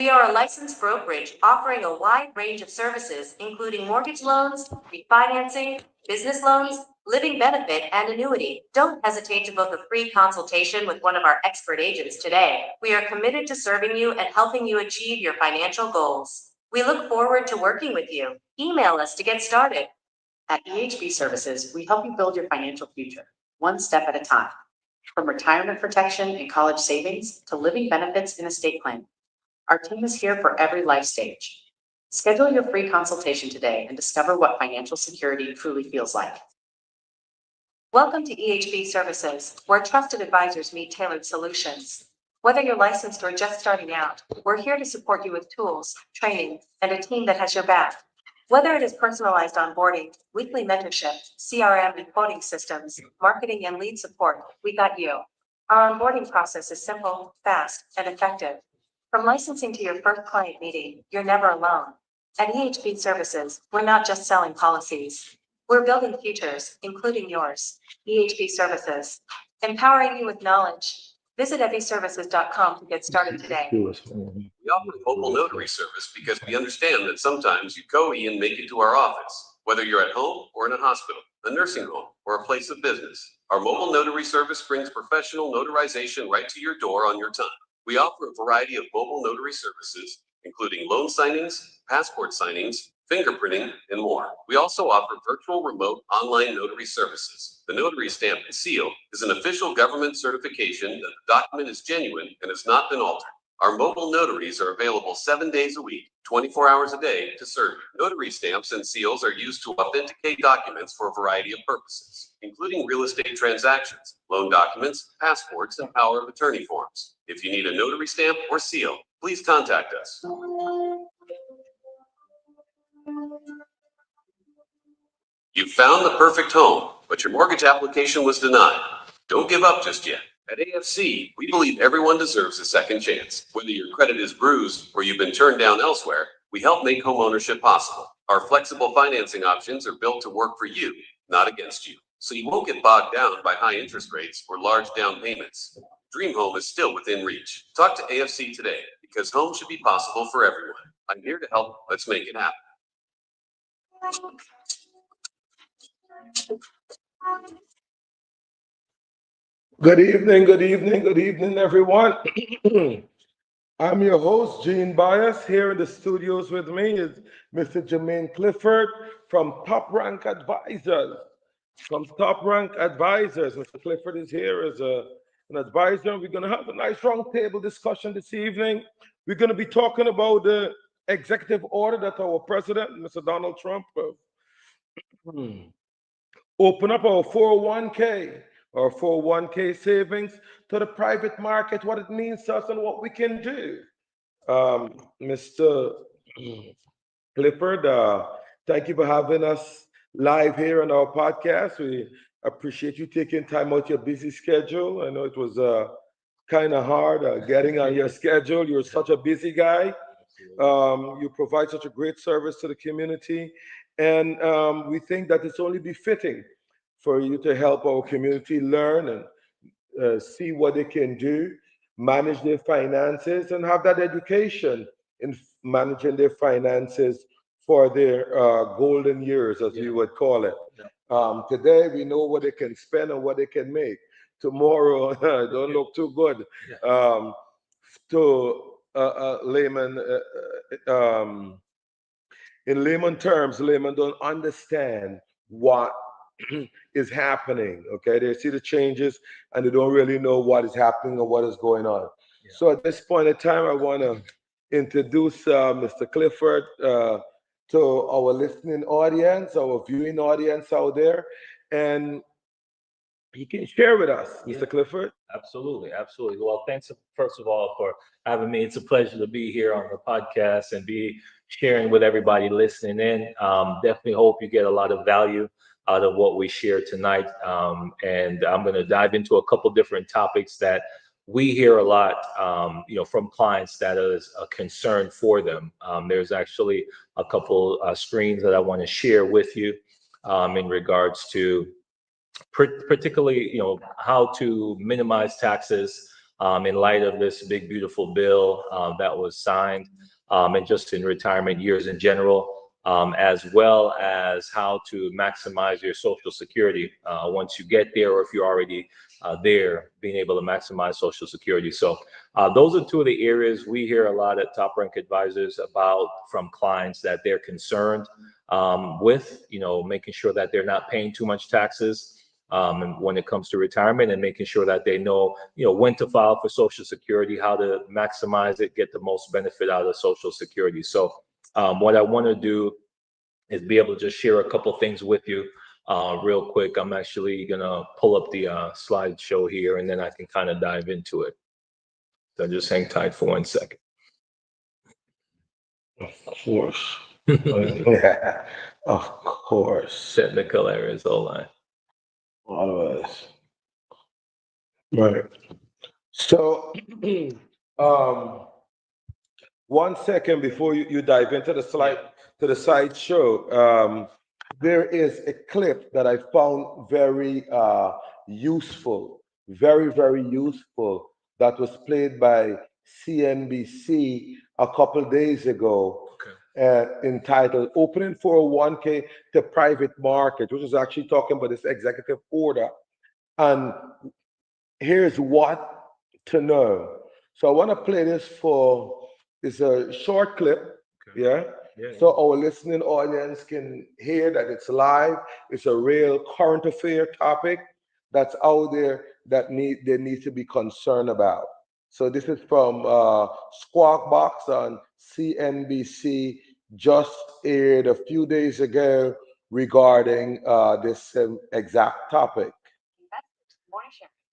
We are a licensed brokerage offering a wide range of services, including mortgage loans, refinancing, business loans, living benefit, and annuity. Don't hesitate to book a free consultation with one of our expert agents today. We are committed to serving you and helping you achieve your financial goals. We look forward to working with you. Email us to get started. At EHB Services, we help you build your financial future, one step at a time. From retirement protection and college savings to living benefits and estate planning. Our team is here for every life stage. Schedule your free consultation today and discover what financial security truly feels like. Welcome to EHB Services, where trusted advisors meet tailored solutions. Whether you're licensed or just starting out, we're here to support you with tools, training, and a team that has your back. Whether it is personalized onboarding, weekly mentorship, CRM and quoting systems, marketing and lead support, we got you. Our onboarding process is simple, fast, and effective. From licensing to your first client meeting, you're never alone. At EHB Services, we're not just selling policies. We're building futures, including yours. EHB Services, empowering you with knowledge. Visit evservices.com to get started today. We offer mobile notary service because we understand that sometimes you go and make it to our office, whether you're at home or in a hospital, a nursing home, or a place of business. Our mobile notary service brings professional notarization right to your door on your time. We offer a variety of mobile notary services, including loan signings, passport signings, fingerprinting, and more. We also offer virtual remote online notary services. The notary stamp and seal is an official government certification that the document is genuine and has not been altered. Our mobile notaries are available 7 days a week, 24 hours a day to serve you. Notary stamps and seals are used to authenticate documents for a variety of purposes, including real estate transactions, loan documents, passports, and power of attorney forms. If you need a notary stamp or seal, please contact us. You found the perfect home, but your mortgage application was denied. Don't give up just yet. At AFC, we believe everyone deserves a second chance. Whether your credit is bruised or you've been turned down elsewhere, we help make homeownership possible. Our flexible financing options are built to work for you, not against you, so you won't get bogged down by high interest rates or large down payments. Dream Home is still within reach. Talk to AFC today, because home should be possible for everyone. I'm here to help. Let's make it happen. Good evening, everyone. I'm your host, Gene Bias. Here in the studios with me is Mr. Jermaine Clifford from Top Rank Advisors. Mr. Clifford is here as an advisor. We're going to have a nice roundtable discussion this evening. We're going to be talking about the executive order that our president, Mr. Donald Trump, open up our 401k or 401k savings to the private market, what it means to us and what we can do. Mr. Clifford, thank you for having us live here on our podcast. We appreciate you taking time out your busy schedule. I know it was kind of hard getting on your schedule. You're such a busy guy. You provide such a great service to the community. And we think that it's only befitting for you to help our community learn and see what they can do, manage their finances, and have that education in managing their finances for their golden years, as we would call it. Today, we know what they can spend and what they can make. Tomorrow, don't look too good. In layman terms, laymen don't understand what is happening. Okay, they see the changes and they don't really know what is happening or what is going on. Yeah. So at this point in time, I want to introduce Mr. Clifford to our listening audience, our viewing audience out there, and he can share with us, Mr. Clifford. Absolutely. Well, thanks first of all for having me. It's a pleasure to be here on the podcast and be sharing with everybody listening in. Definitely hope you get a lot of value out of what we share tonight. And I'm going to dive into a couple different topics that we hear a lot, from clients that is a concern for them. There's actually a couple screens that I want to share with you in regards to particularly, how to minimize taxes in light of this big, beautiful bill that was signed, and just in retirement years in general, as well as how to maximize your Social Security once you get there, or if you're already there, being able to maximize Social Security. So those are two of the areas we hear a lot at Top Rank Advisors about from clients that they're concerned with, making sure that they're not paying too much taxes and when it comes to retirement, and making sure that they know, when to file for Social Security, how to maximize it, get the most benefit out of Social Security. So what I want to do is be able to just share a couple things with you real quick. I'm actually going to pull up the slideshow here, and then I can kind of dive into it. So just hang tight for 1 second. Of course. Yeah, of course. Technical errors, hold on. Always. Right. So, 1 second before you dive into the slideshow, there is a clip that I found very useful, very, very useful, that was played by CNBC a couple days ago, entitled Opening 401k to Private Market, which is actually talking about this executive order. And here's what to know. So I want to play this it's a short clip, yeah? So our listening audience can hear that it's live. It's a real current affair topic that's out there that they need to be concerned about. So this is from Squawk Box on CNBC, just aired a few days ago regarding this exact topic.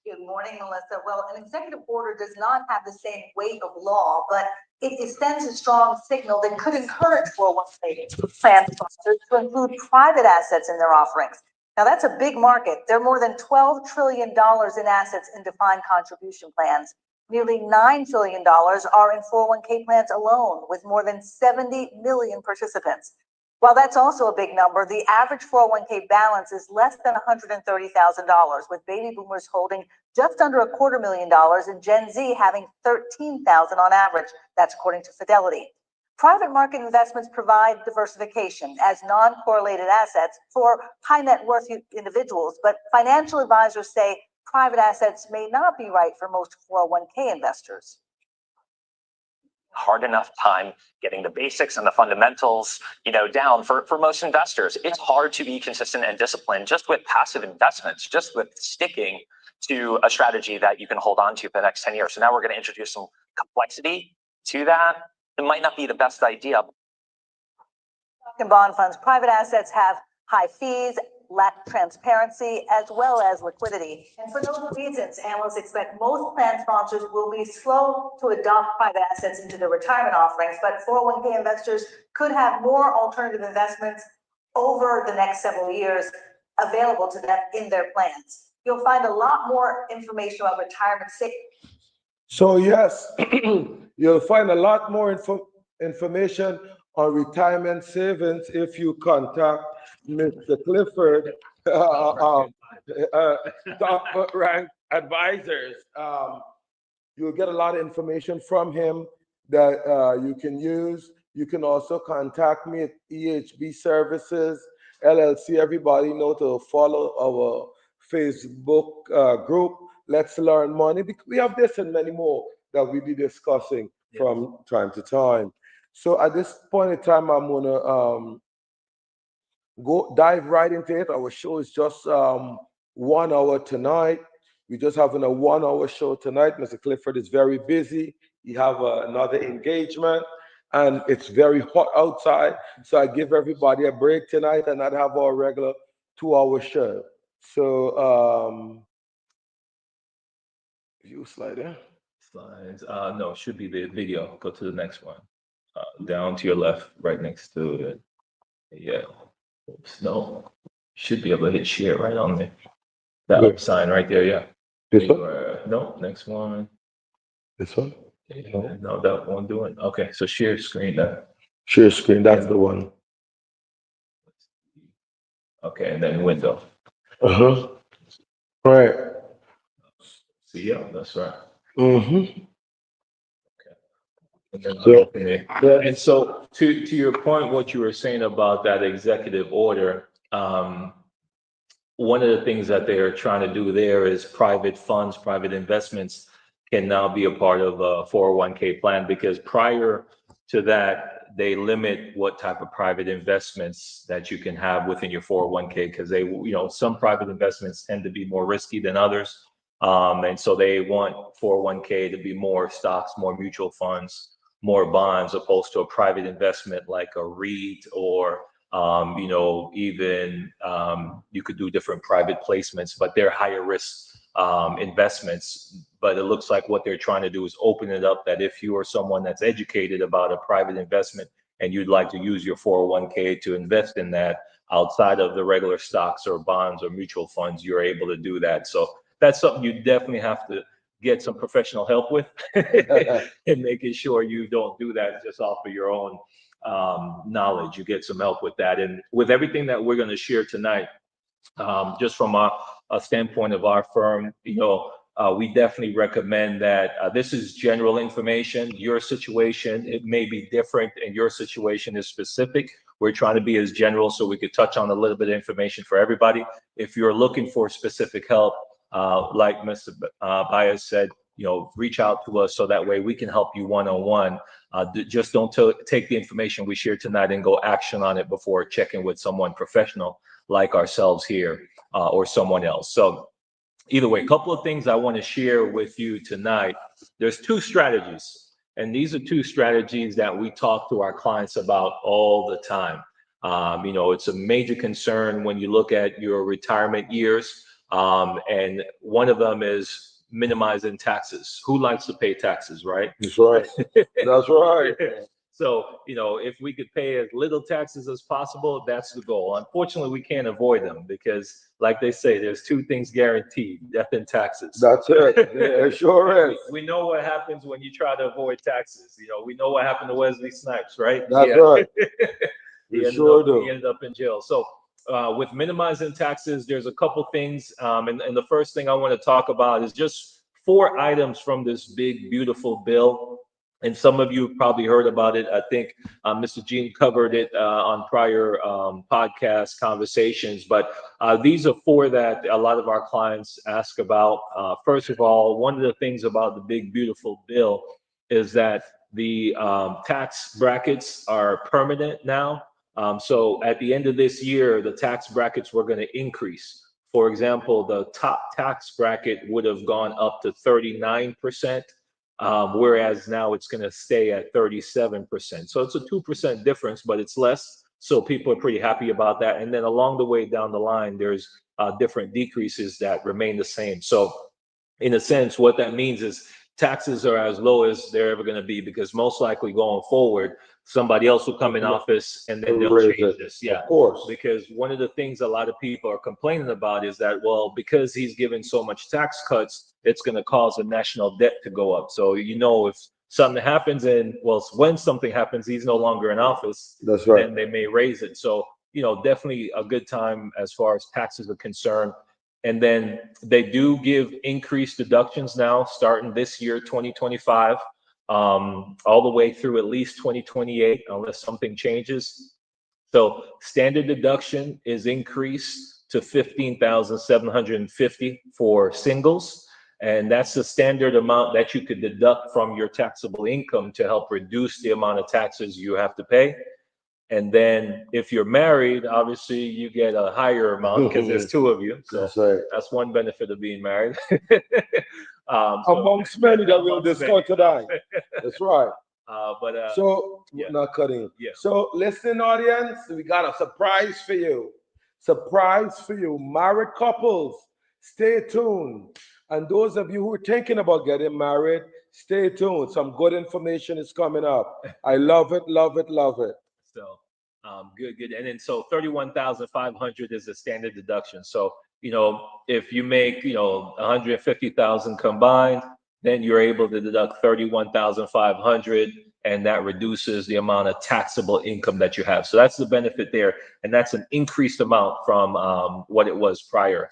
Good morning, Melissa. Well, an executive order does not have the same weight of law, but it sends a strong signal that could encourage 401k plan sponsors to include private assets in their offerings. Now, that's a big market. There are more than $12 trillion in assets in defined contribution plans. Nearly $9 trillion are in 401k plans alone, with more than 70 million participants. While that's also a big number, the average 401k balance is less than $130,000, with baby boomers holding just under $250,000 and Gen Z having $13,000 on average. That's according to Fidelity. Private market investments provide diversification as non-correlated assets for high net worth individuals, but financial advisors say private assets may not be right for most 401k investors. Hard enough time getting the basics and the fundamentals, down for most investors. It's hard to be consistent and disciplined just with passive investments, just with sticking to a strategy that you can hold on to for the next 10 years. So now we're going to introduce some complexity to that. It might not be the best idea. In bond funds, private assets have high fees, lack transparency, as well as liquidity. And for those reasons, analysts expect most plan sponsors will be slow to adopt private assets into their retirement offerings, but 401k investors could have more alternative investments over the next several years available to them in their plans. You'll find a lot more information about retirement savings. So yes, you'll find a lot more information on retirement savings if you contact Mr. Clifford, Top Rank Advisors. You'll get a lot of information from him that you can use. You can also contact me at EHB Services, LLC. Everybody know to follow our Facebook group, Let's Learn Money. We have this and many more that we'll be discussing from time to time. So at this point in time, I'm gonna go dive right into it. Our show is just 1 hour tonight. We're just having a 1 hour show tonight. Mr. Clifford is very busy. He have another engagement, and it's very hot outside. So I give everybody a break tonight and not have our regular 2 hour show. So view slide there. Slides. No, it should be the video. Go to the next one. Down to your left, right next to it. Yeah. Oops, no. Should be able to hit share right on there. That Good. sign right there, yeah. This one? No, next one. This one? Yeah, no, that one doing. Okay, so share screen then. Share screen, that's the one. Okay, and then window. Uh-huh. Right. See, yeah, that's right. Mm-hmm. And then, So- okay. Yeah. And so to your point, what you were saying about that executive order, one of the things that they are trying to do there is private funds, private investments can now be a part of a 401k plan, because prior to that, they limit what type of private investments that you can have within your 401k, because they, some private investments tend to be more risky than others. And so they want 401k to be more stocks, more mutual funds, more bonds, opposed to a private investment like a REIT or even you could do different private placements, but they're higher risk investments. But it looks like what they're trying to do is open it up, that if you are someone that's educated about a private investment and you'd like to use your 401k to invest in that outside of the regular stocks or bonds or mutual funds, you're able to do that. So that's something you definitely have to get some professional help with and making sure you don't do that just off of your own knowledge. You get some help with that. And with everything that we're going to share tonight, just from a standpoint of our firm, we definitely recommend that this is general information. Your situation, it may be different, and your situation is specific. We're trying to be as general so we could touch on a little bit of information for everybody. If you're looking for specific help, like Mr. Baez said, reach out to us so that way we can help you one-on-one. Just don't take the information we share tonight and go action on it before checking with someone professional like ourselves here or someone else. So either way, a couple of things I want to share with you tonight. There's two strategies, and these are two strategies that we talk to our clients about all the time. It's a major concern when you look at your retirement years, and one of them is minimizing taxes. Who likes to pay taxes, right? That's right. That's right. So, if we could pay as little taxes as possible, that's the goal. Unfortunately, we can't avoid them because, like they say, there's two things guaranteed: death and taxes. That's it. It sure is. We know what happens when you try to avoid taxes. We know what happened to Wesley Snipes, right? That's right. He ended up in jail. So with minimizing taxes, there's a couple things. And the first thing I want to talk about is just 4 items from this big, beautiful bill. And some of you have probably heard about it. I think Mr. Gene covered it on prior podcast conversations. But these are 4 that a lot of our clients ask about. First of all, one of the things about the big, beautiful bill is that the tax brackets are permanent now. So at the end of this year, the tax brackets were going to increase. For example, the top tax bracket would have gone up to 39%. Whereas now it's going to stay at 37%. So it's a 2% difference, but it's less. So people are pretty happy about that. And then along the way down the line, there's different decreases that remain the same. So in a sense, what that means is taxes are as low as they're ever going to be, because most likely going forward, somebody else will come in office and then they'll change this. Yeah, of course. Because one of the things a lot of people are complaining about is that, well, because he's given so much tax cuts, it's going to cause the national debt to go up. So, if something happens when something happens, he's no longer in office, that's right, then they may raise it. So, definitely a good time as far as taxes are concerned. And then they do give increased deductions now, starting this year, 2025, all the way through at least 2028, unless something changes. So standard deduction is increased to $15,750 for singles. And that's the standard amount that you could deduct from your taxable income to help reduce the amount of taxes you have to pay. And then if you're married, obviously you get a higher amount because there's 2 of you. So that's one benefit of being married. Amongst many that we'll discuss tonight. That's right. Yeah. Not cutting. Yeah. So listen, audience, we got a surprise for you. Married couples, stay tuned. And those of you who are thinking about getting married, stay tuned. Some good information is coming up. I love it. So good. And then so 31,500 is the standard deduction. So, if you make, 150,000 combined, then you're able to deduct 31,500, and that reduces the amount of taxable income that you have. So that's the benefit there. And that's an increased amount from what it was prior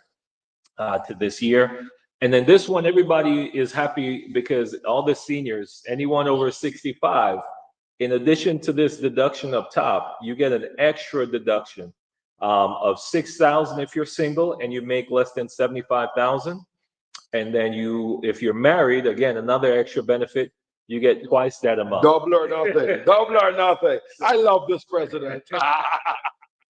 to this year. And then this one, everybody is happy because all the seniors, anyone over 65, in addition to this deduction up top, you get an extra deduction of 6,000 if you're single and you make less than 75,000. And then if you're married, again, another extra benefit, you get twice that amount. Double or nothing. Double or nothing. I love this president.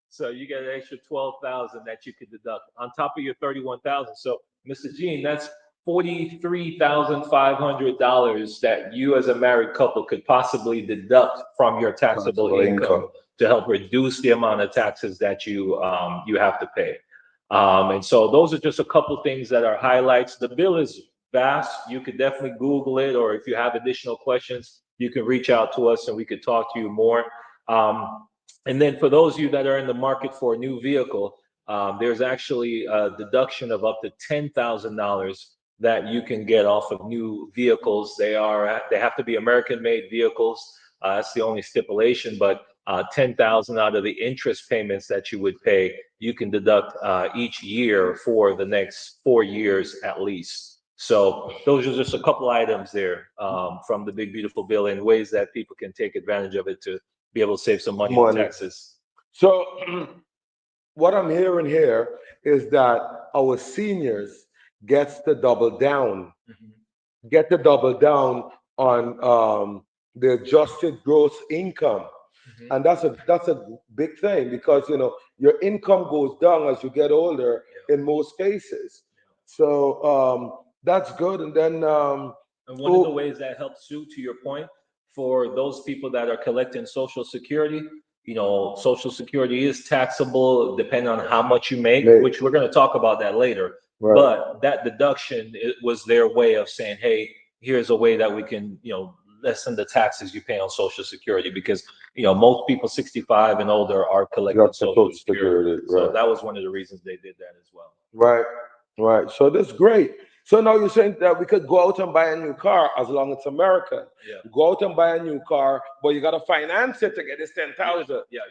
So you get an extra 12,000 that you could deduct on top of your 31,000. So, Mr. Gene, that's $43,500 that you as a married couple could possibly deduct from your taxable income to help reduce the amount of taxes that you have to pay. And so those are just a couple things that are highlights. The bill is vast. You could definitely Google it, or if you have additional questions, you can reach out to us and we could talk to you more. And then for those of you that are in the market for a new vehicle, there's actually a deduction of up to $10,000 that you can get off of new vehicles. They have to be American-made vehicles. That's the only stipulation, but 10,000 out of the interest payments that you would pay, you can deduct each year for the next 4 years at least. So those are just a couple items there from the Big Beautiful Bill and ways that people can take advantage of it to be able to save some money on taxes. So what I'm hearing here is that our seniors get the double down on the adjusted gross income. And that's a big thing because, you know, your income goes down as you get older in most cases. So that's good. And then and one of the ways that helps too, to your point, for those people that are collecting Social Security, you know, Social Security is taxable depending on how much you make, which we're going to talk about that later. Right. But that deduction, it was their way of saying, hey, here's a way that we can, you know, lessen the taxes you pay on Social Security, because, you know, most people 65 and older are collecting Social Security. So that was one of the reasons they did that as well. Right. So that's great. So now you're saying that we could go out and buy a new car as long as it's American. Yeah. Go out and buy a new car, but you got to finance it to get this 10,000. Yeah.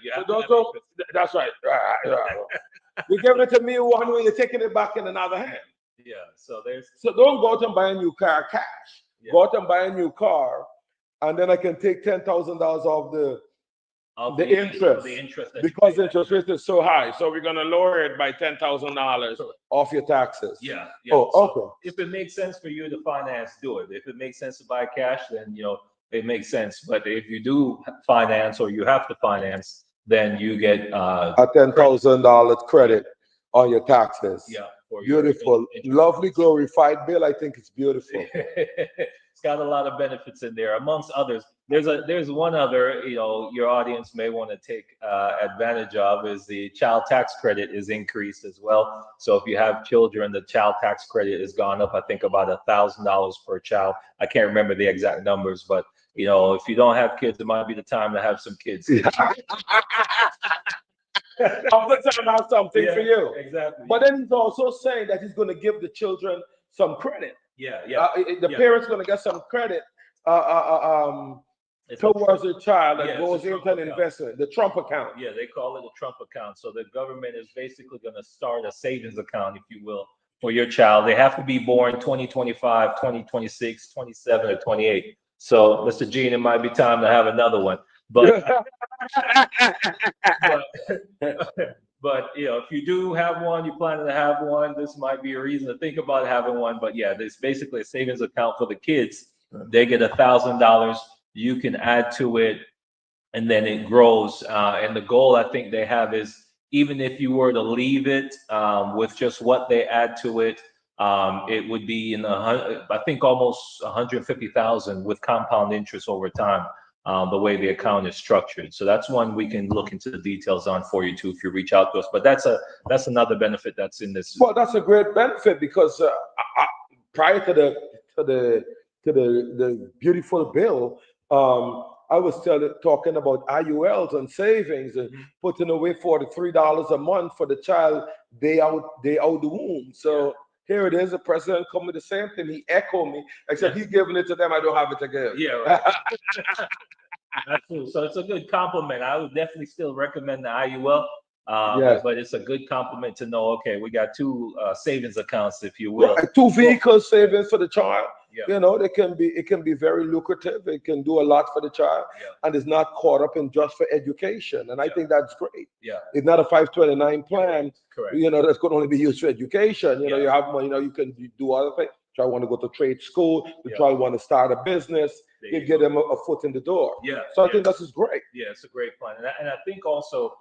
That's right. You give it to me one way, you're taking it back in another hand. Yeah. So don't go out and buy a new car cash. Yeah. Go out and buy a new car, and then I can take $10,000 off the interest because interest rate is so high. So we're gonna lower it by $10,000 off your taxes. Yeah. Oh, okay. So if it makes sense for you to finance, do it. If it makes sense to buy cash, then, you know, it makes sense. But if you do finance or you have to finance, then you get a $10,000 credit on your taxes. Yeah. Beautiful, lovely, glorified bill. I think it's beautiful. It's got a lot of benefits in there, amongst others. There's one other, you know, your audience may want to take advantage of, is the child tax credit is increased as well. So if you have children, the child tax credit has gone up, I think about $1,000 per child. I can't remember the exact numbers, but, you know, if you don't have kids, it might be the time to have some kids. Of the time, have something for you. Exactly. But then he's also saying that he's going to give the children some credit. Yeah. The parents going to get some credit towards the child that goes into an investment, the Trump account. Yeah, they call it a Trump account. So the government is basically going to start a savings account, if you will, for your child. They have to be born 2025, 2026, 27, or 28. So, Mr. Gene, it might be time to have another one. But but you know, if you do have one, you're planning to have one, this might be a reason to think about having one. But yeah, there's basically a savings account for the kids. They get $1,000. You can add to it, and then it grows. And the goal I think they have is, even if you were to leave it with just what they add to it, it would be in I think almost 150,000 with compound interest over time. The way the account is structured. So that's one we can look into the details on for you too, if you reach out to us. But that's another benefit that's in this. Well, that's a great benefit because prior to the beautiful bill, I was talking about IULs and savings and putting away $43 a month for the child day out the womb. So here it is, the president coming with the same thing. He echoed me, except he's giving it to them. I don't have it to give. Yeah, right. That's true. So it's a good compliment. I would definitely still recommend the IUL. Yes. But it's a good compliment to know, okay, we got two savings accounts, if you will. Right, two vehicle savings for the child. Yeah. You know, it can be very lucrative. It can do a lot for the child, Yeah. and it's not caught up in just for education. And I Yeah. think that's great. Yeah. It's not a 529 plan, Correct. you know, that's going to only be used for education. You know, Yeah. you have money, you know, you can do other things. Child want to go to trade school. The Yeah. child want to start a business. There You you get go. them a foot in the door. Yeah. So I Yeah. think this is great. Yeah, it's a great plan. And I think also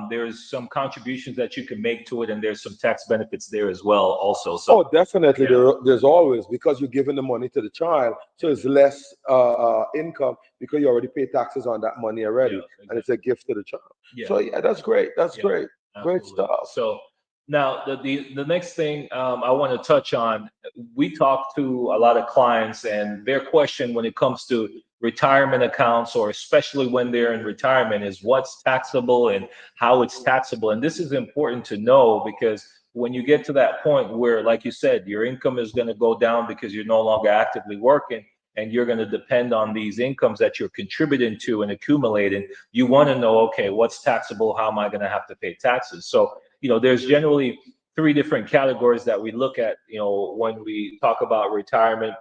there's some contributions that you can make to it, and there's some tax benefits there as well also. So Oh, definitely. Yeah. There's always, because you're giving the money to the child, so it's less income because you already pay taxes on that money already, Yeah, and it's a gift to the child. yeah, So yeah, that's great. That's Yeah, great. Great absolutely. stuff. So now the next thing I want to touch on, we talk to a lot of clients, and their question when it comes to retirement accounts, or especially when they're in retirement, is what's taxable and how it's taxable. And this is important to know, because when you get to that point where, like you said, your income is going to go down because you're no longer actively working, and you're going to depend on these incomes that you're contributing to and accumulating, you want to know, okay, what's taxable? How am I going to have to pay taxes? So, you know, there's generally three different categories that we look at, you know, when we talk about retirement.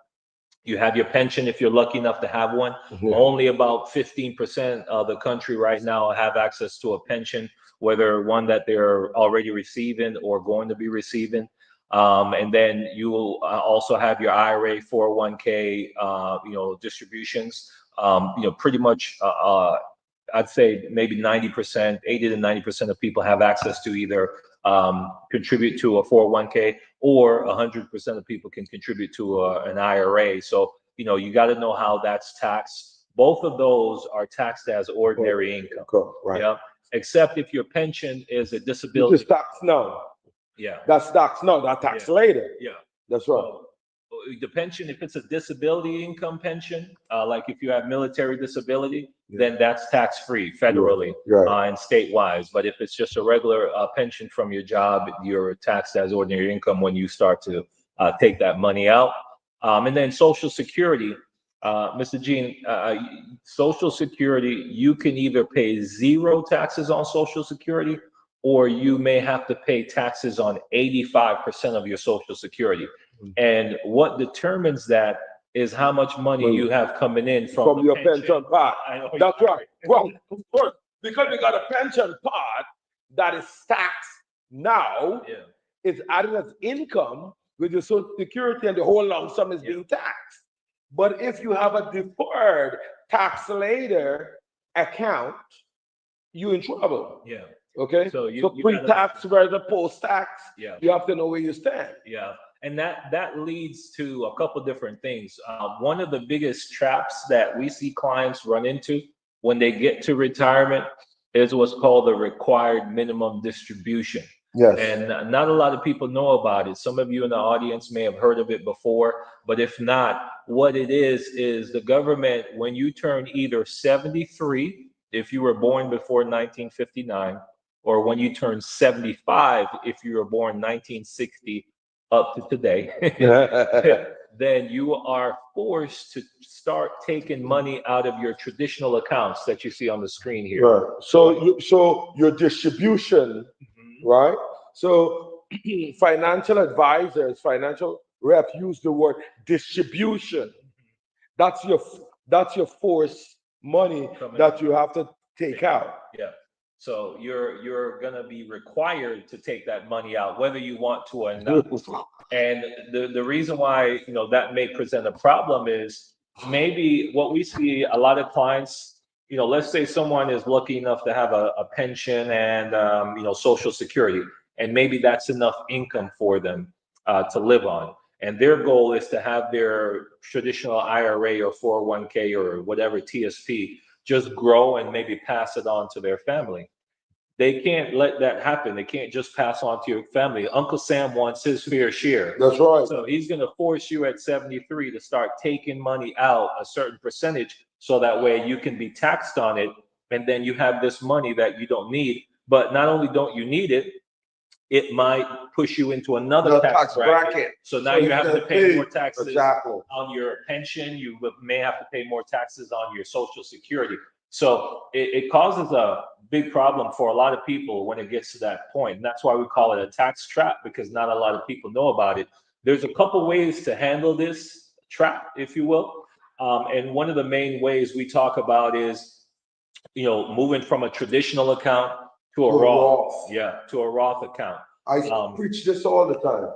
You have your pension if you're lucky enough to have one. Mhm. Only about 15% of the country right now have access to a pension, whether one that they're already receiving or going to be receiving. And then you will also have your IRA, 401k, you know, distributions. You know, pretty much, I'd say maybe 90%, 80 to 90% of people have access to either contribute to a 401k, or 100% of people can contribute to an IRA. So, you know, you got to know how that's taxed. Both of those are taxed as ordinary income. Cool. Right. Yeah. Except if your pension is a This disability. is tax now. Yeah. That's tax now. That tax Yeah. later. Yeah. That's right. So, the pension, if it's a disability income pension, like if you have military disability, Yeah. then that's tax-free federally, Right. and state-wise. But if it's just a regular pension from your job, you're taxed as ordinary income when you start to take that money out. And then Social Security, Mr. Jean, Social Security, you can either pay zero taxes on Social Security, or you may have to pay taxes on 85% of your Social Security. And what determines that is how much money you have coming in from the your pension part. I know That's you're right. Well, of course, because we got a pension part that is taxed now, Yeah. it's added as income with your Social Security, and the whole lump sum is Yeah. being taxed. But if you have a deferred tax later account, you're in trouble. Yeah. Okay? So you gotta- pre-tax versus post-tax, Yeah. you have to know where you stand. Yeah. And that leads to a couple different things. One of the biggest traps that we see clients run into when they get to retirement is what's called the required minimum distribution. Yes. And not a lot of people know about it. Some of you in the audience may have heard of it before, but if not, what it is the government, when you turn either 73, if you were born before 1959, or when you turn 75, if you were born 1960 up to today, then you are forced to start taking money out of your traditional accounts that you see on the screen here. Right. So your distribution, right? So financial advisors, financial reps use the word distribution. That's your forced money Coming that in. you have to take out. Yeah. So you're gonna be required to take that money out, whether you want to or not. And the reason why, you know, that may present a problem is maybe what we see a lot of clients, you know, let's say someone is lucky enough to have a pension and you know, Social Security, and maybe that's enough income for them to live on. And their goal is to have their traditional IRA or 401k or whatever TSP just grow and maybe pass it on to their family. They can't let that happen. They can't just pass on to your family. Uncle Sam wants his fair share. That's right. So he's going to force you at 73 to start taking money out, a certain percentage, so that way you can be taxed on it. And then you have this money that you don't need. But not only don't you need it, it might push you into another tax bracket. So now you have to pay more taxes on your pension. You may have to pay more taxes on your Social Security. So it causes a big problem for a lot of people when it gets to that point. And that's why we call it a tax trap, because not a lot of people know about it. There's a couple ways to handle this trap, if you will. And one of the main ways we talk about is, moving from a traditional account to a Roth. Yeah, to a Roth account. I preach this all the time.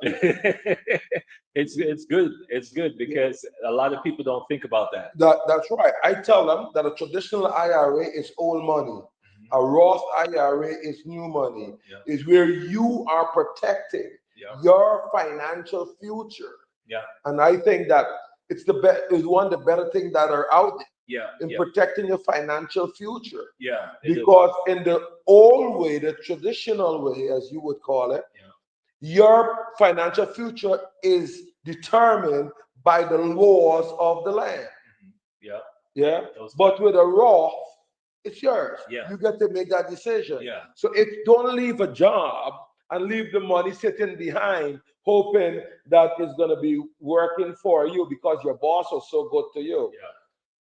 It's good. It's good because a lot of people don't think about that. That's right. I tell them that a traditional IRA is old money. A Roth IRA is new money. Yeah. Is where you are protecting your financial future. Yeah. And I think that it's one of the better things that are out there. Yeah. In protecting your financial future. Yeah. Because in the old way, the traditional way, as you would call it, your financial future is determined by the laws of the land. Yeah. Yeah. But with a Roth, it's yours. Yeah. You get to make that decision. Yeah. So if don't leave a job and leave the money sitting behind, hoping that it's going to be working for you because your boss was so good to you. Yeah.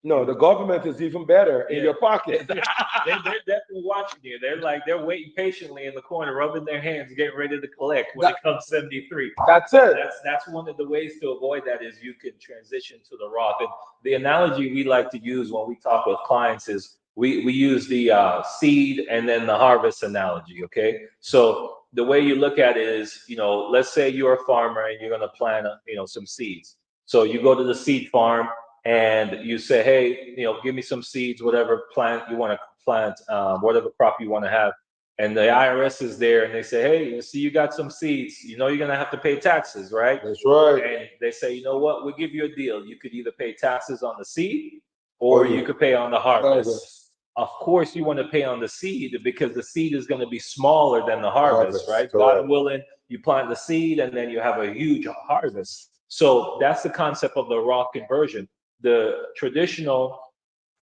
No, the government is even better in your pocket. They're definitely watching you. They're waiting patiently in the corner, rubbing their hands, getting ready to collect when it comes 73. That's it. That's one of the ways to avoid that is you can transition to the Roth. And the analogy we like to use when we talk with clients is we use the seed and then the harvest analogy. Okay, so the way you look at it is, let's say you're a farmer and you're going to plant, some seeds. So you go to the seed farm and you say, hey, give me some seeds, whatever plant you want to plant, whatever crop you want to have. And the IRS is there and they say, hey, you see, you got some seeds, you're going to have to pay taxes, right? That's right. And they say, you know what, we'll give you a deal. You could either pay taxes on the seed or you could pay on the harvest. Of course, you want to pay on the seed because the seed is going to be smaller than the harvest, right? God willing, you plant the seed and then you have a huge harvest. So that's the concept of the Roth conversion. The traditional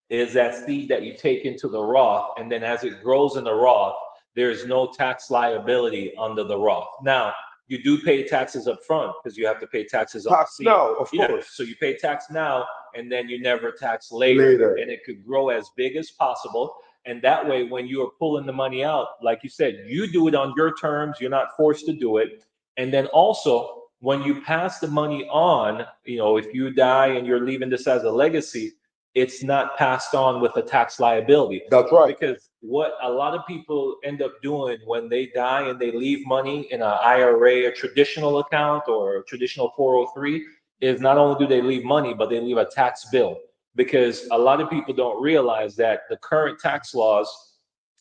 is that seed that you take into the Roth, and then as it grows in the Roth, there's no tax liability under the Roth. Now, you do pay taxes up front because you have to pay taxes on the seed. Now, of course. So you pay tax now, and then you never tax later. And it could grow as big as possible. And that way, when you are pulling the money out, like you said, you do it on your terms. You're not forced to do it. And then also, when you pass the money on, if you die and you're leaving this as a legacy, it's not passed on with a tax liability. That's right. Because what a lot of people end up doing when they die and they leave money in an IRA, a traditional account or a traditional 403, is not only do they leave money, but they leave a tax bill. Because a lot of people don't realize that the current tax laws,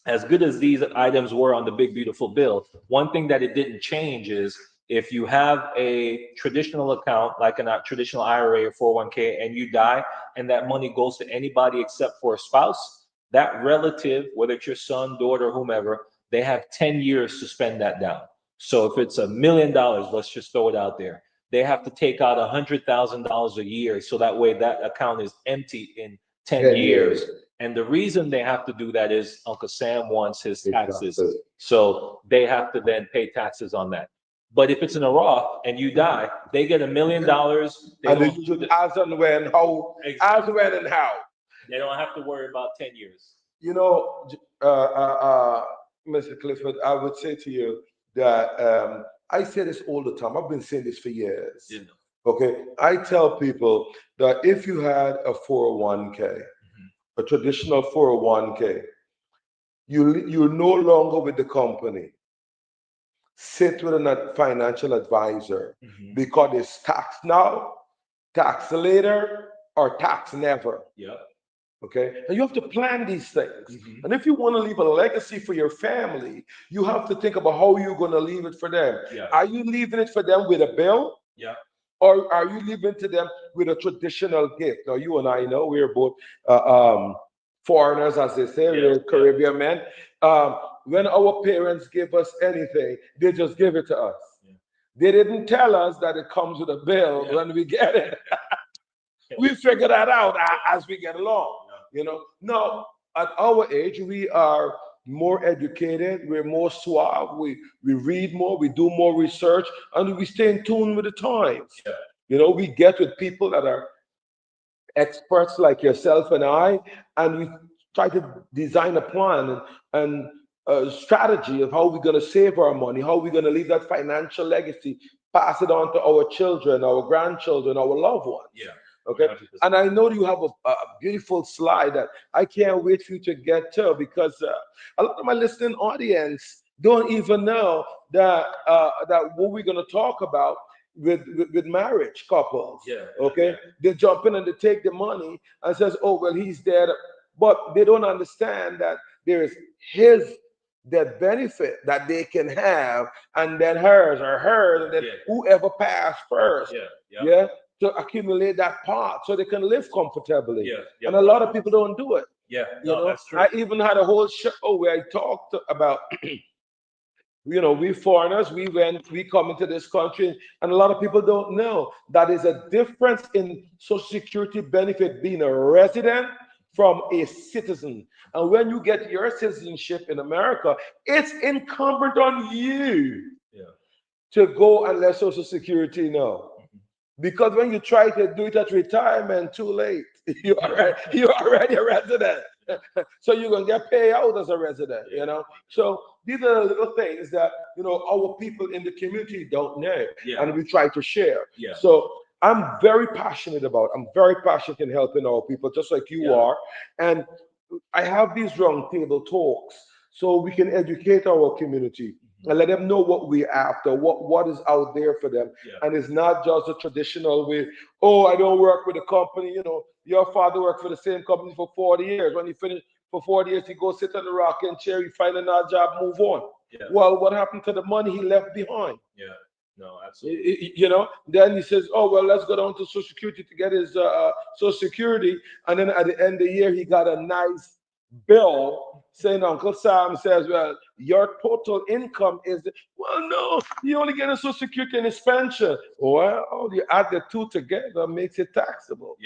as good as these items were on the big, beautiful bill, one thing that it didn't change is if you have a traditional account, like a traditional IRA or 401k, and you die, and that money goes to anybody except for a spouse, that relative, whether it's your son, daughter, whomever, they have 10 years to spend that down. So if it's $1 million, let's just throw it out there, they have to take out $100,000 a year. So that way that account is empty in 10 years. And the reason they have to do that is Uncle Sam wants his taxes. So they have to then pay taxes on that. But if it's in a Roth and you die, they get $1 million. And they use it as and when, how, as when and how. They don't have to worry about 10 years. Mr. Clifford, I would say to you that I say this all the time. I've been saying this for years. Okay, I tell people that if you had a 401k, a traditional 401k, you're no longer with the company. Sit with a financial advisor because it's tax now, tax later, or tax never. Okay, and you have to plan these things. And if you want to leave a legacy for your family, you have to think about how you're going to leave it for them. Are you leaving it for them with a bill? Or are you leaving to them with a traditional gift? Now, you and I know we're both foreigners, as they say, we're Caribbean men. When our parents give us anything, they just give it to us. They didn't tell us that it comes with a bill when we get it. We figure that out as we get along. Now, at our age, we are more educated, we're more suave, we read more, we do more research, and we stay in tune with the times. We get with people that are experts like yourself and I, and we try to design a plan and a strategy of how we're going to save our money, how we're going to leave that financial legacy, pass it on to our children, our grandchildren, our loved ones. Yeah. Okay. 100%. And I know you have a beautiful slide that I can't wait for you to get to, because a lot of my listening audience don't even know that that what we're going to talk about with marriage couples. Yeah. Okay. They jump in and they take the money and says, oh, well, he's dead. But they don't understand that there is that benefit that they can have, and then hers, and then whoever passed first. Yeah. To accumulate that part so they can live comfortably. And a lot of people don't do it. Yeah. You know, that's true. I even had a whole show where I talked about, we foreigners, we come into this country, and a lot of people don't know that there's a difference in Social Security benefit being a resident from a citizen. And when you get your citizenship in America, it's incumbent on you to go and let Social Security know. Because when you try to do it at retirement, too late. You're already a resident. So you're going to get paid out as a resident, So these are the little things that, our people in the community don't know. And we try to share. So I'm very passionate in helping our people, just like you are. And I have these roundtable talks so we can educate our community and let them know what we're after, what is out there for them. And it's not just a traditional way, oh, I don't work with a company. Your father worked for the same company for 40 years. When he finished for 40 years, he goes sit on the rocking chair, he find another job, move on. Well, what happened to the money he left behind? No, absolutely. Then he says, oh, well, let's go down to Social Security to get his Social Security. And then at the end of the year, he got a nice bill saying, Uncle Sam says, well, your total income is, well, no, you only get a Social Security and his pension. Well, you add the two together, makes it taxable.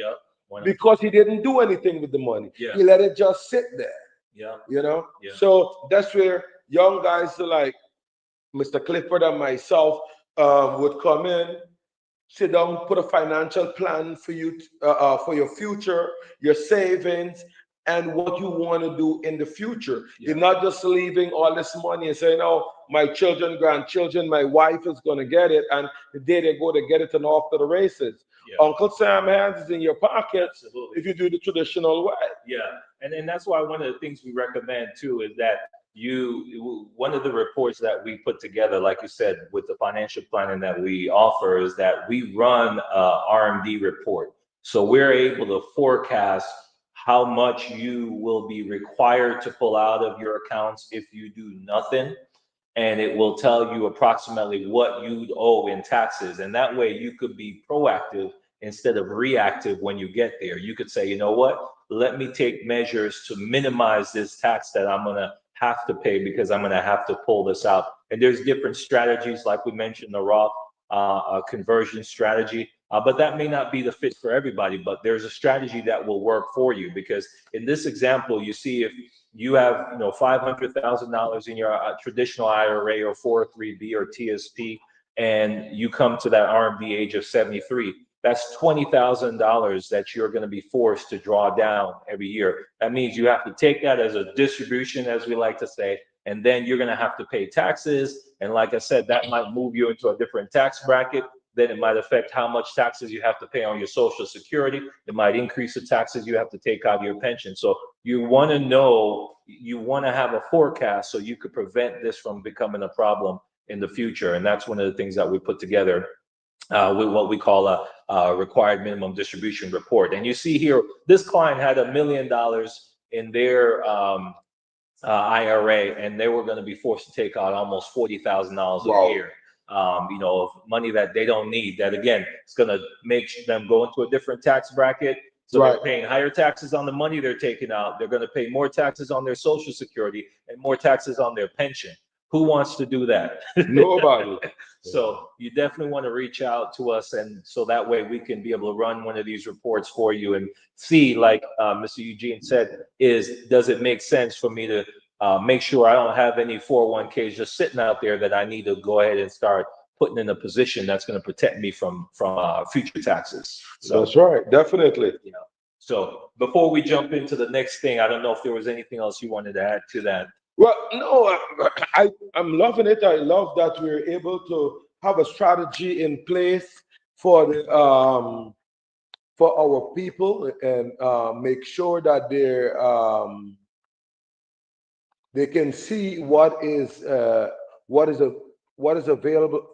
Because he didn't do anything with the money. He let it just sit there. So that's where young guys like Mr. Clifford and myself would come in, sit down, put a financial plan for you, for your future, your savings, and what you want to do in the future. You're not just leaving all this money and saying, oh, my children, grandchildren, my wife is going to get it, and the day they go to get it and off to the races. Uncle Sam has is in your pocket if you do the traditional way. And that's why one of the things we recommend too is that one of the reports that we put together, like you said, with the financial planning that we offer, is that we run a RMD report. So we're able to forecast how much you will be required to pull out of your accounts if you do nothing. And it will tell you approximately what you'd owe in taxes. And that way you could be proactive instead of reactive when you get there. You could say, you know what, let me take measures to minimize this tax that I'm going to have to pay because I'm going to have to pull this out. And there's different strategies, like we mentioned, the Roth conversion strategy. But that may not be the fit for everybody, but there's a strategy that will work for you, because in this example, you see if you have $500,000 in your traditional IRA or 403B or TSP, and you come to that RMD age of 73, that's $20,000 that you're going to be forced to draw down every year. That means you have to take that as a distribution, as we like to say, and then you're going to have to pay taxes. And like I said, that might move you into a different tax bracket. Then it might affect how much taxes you have to pay on your Social Security. It might increase the taxes you have to take out of your pension. So you want to know, you want to have a forecast so you could prevent this from becoming a problem in the future. And that's one of the things that we put together with what we call a required minimum distribution report. And you see here, this client had $1 million in their IRA, and they were going to be forced to take out almost $40,000 a year. Money that they don't need, that again, it's going to make them go into a different tax bracket. So they're paying higher taxes on the money they're taking out. They're going to pay more taxes on their Social Security and more taxes on their pension. Who wants to do that? Nobody. So you definitely want to reach out to us, and so that way we can be able to run one of these reports for you and see, like Mr. Eugene said, does it make sense for me to make sure I don't have any 401ks just sitting out there that I need to go ahead and start putting in a position that's going to protect me from future taxes. So that's right, definitely. So before we jump into the next thing, I don't know if there was anything else you wanted to add to that. Well, no, I'm loving it. I love that we're able to have a strategy in place for the for our people and make sure that they can see what is available.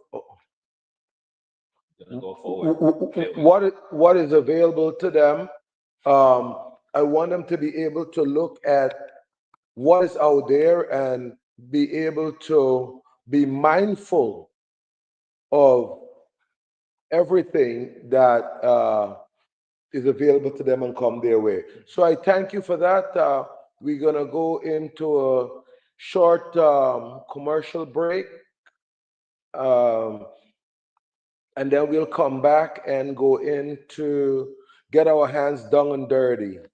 Gonna go forward. What is available to them. I want them to be able to look at what is out there and be able to be mindful of everything that is available to them and come their way. So I thank you for that. We're gonna go into a short commercial break. Um, and then we'll come back and go into get our hands down and dirty. At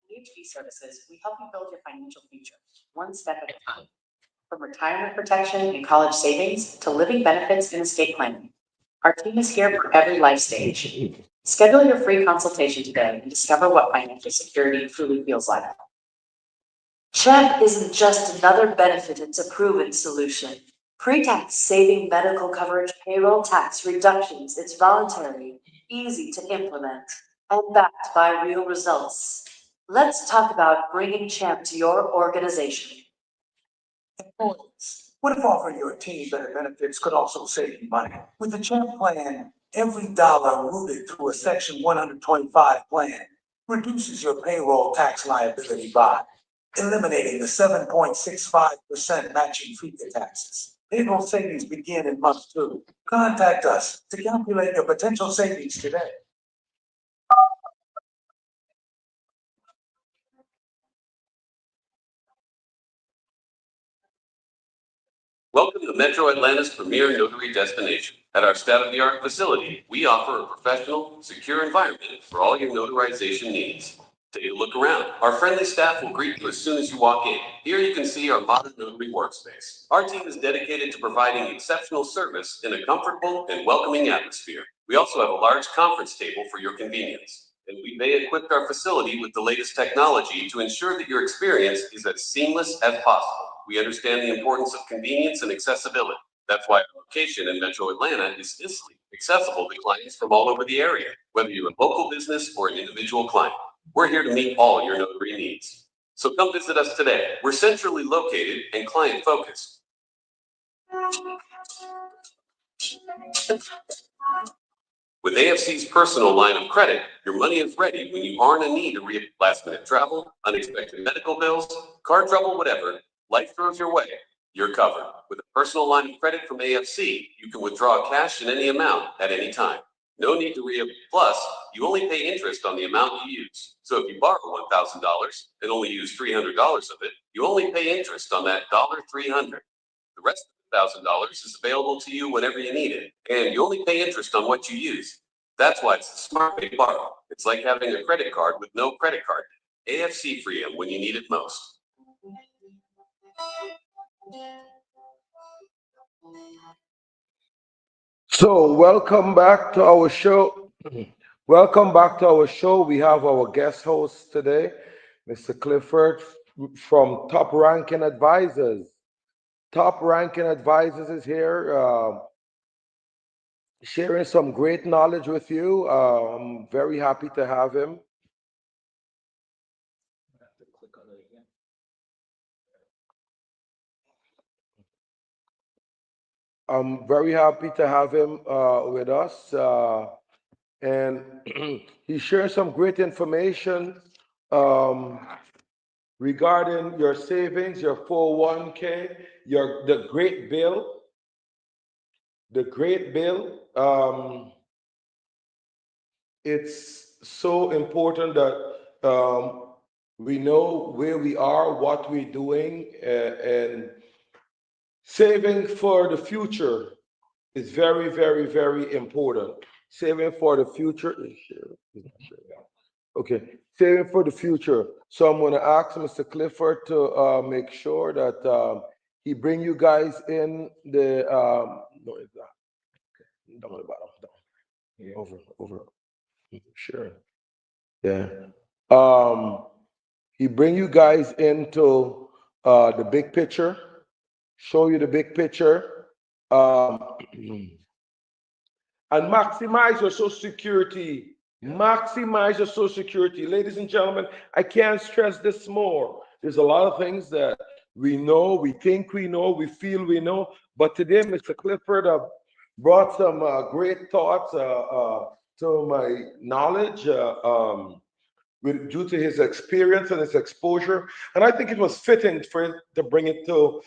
EHB Services, we help you build your financial future, one step at a time. From retirement protection and college savings to living benefits and estate planning, our team is here for every life stage. Schedule your free consultation today and discover what financial security truly feels like. CHEP isn't just another benefit, it's a proven solution. Pre-tax saving medical coverage, payroll tax reductions, it's voluntary, easy to implement, and backed by real results. Let's talk about bringing CHEP to your organization. Employees, what if offering your team better benefits could also save you money? With the CHAMP plan, every dollar routed through a Section 125 plan reduces your payroll tax liability by eliminating the 7.65% matching fee to taxes. Payroll savings begin in month 2. Contact us to calculate your potential savings today. Welcome to Metro Atlanta's premier notary destination. At our state-of-the-art facility, we offer a professional, secure environment for all your notarization needs. Take a look around. Our friendly staff will greet you as soon as you walk in. Here you can see our modern notary workspace. Our team is dedicated to providing exceptional service in a comfortable and welcoming atmosphere. We also have a large conference table for your convenience. And we may equip our facility with the latest technology to ensure that your experience is as seamless as possible. We understand the importance of convenience and accessibility. That's why our location in Metro Atlanta is instantly accessible to clients from all over the area, whether you're a local business or an individual client. We're here to meet all your notary needs. So come visit us today. We're centrally located and client-focused. With AFC's personal line of credit, your money is ready when you are in a need of last-minute travel, unexpected medical bills, car trouble, whatever. Life throws your way, you're covered. With a personal line of credit from AFC, you can withdraw cash in any amount at any time. No need to re-up. Plus, you only pay interest on the amount you use. So if you borrow $1,000 and only use $300 of it, you only pay interest on that $300. The rest of the $1,000 is available to you whenever you need it, and you only pay interest on what you use. That's why it's the smart way to borrow. It's like having a credit card with no credit card. AFC Freedom when you need it most. So welcome back to our show. Welcome back to our show. We have our guest host today, Mr. Clifford from Top Ranking Advisors. Top Ranking Advisors is here sharing some great knowledge with you. I'm very happy to have him. I'm very happy to have him with us. And he shares some great information regarding your savings, your 401k, the great bill. The great bill. It's so important that we know where we are, what we're doing, and saving for the future is very, very, very important. Saving for the future is okay. Saving for the future. So I'm going to ask Mr. Clifford to make sure that he bring you guys in the no, it's not. Okay. Down the bottom. Down. Over. Sure. Yeah. He bring you guys into the big picture, show you the big picture, and maximize your social security. Maximize your social security. Ladies and gentlemen, I can't stress this more. There's a lot of things that we know, we think we know, we feel we know, but today Mr. Clifford brought some great thoughts to my knowledge. Due to his experience and his exposure. And I think it was fitting for him to bring it to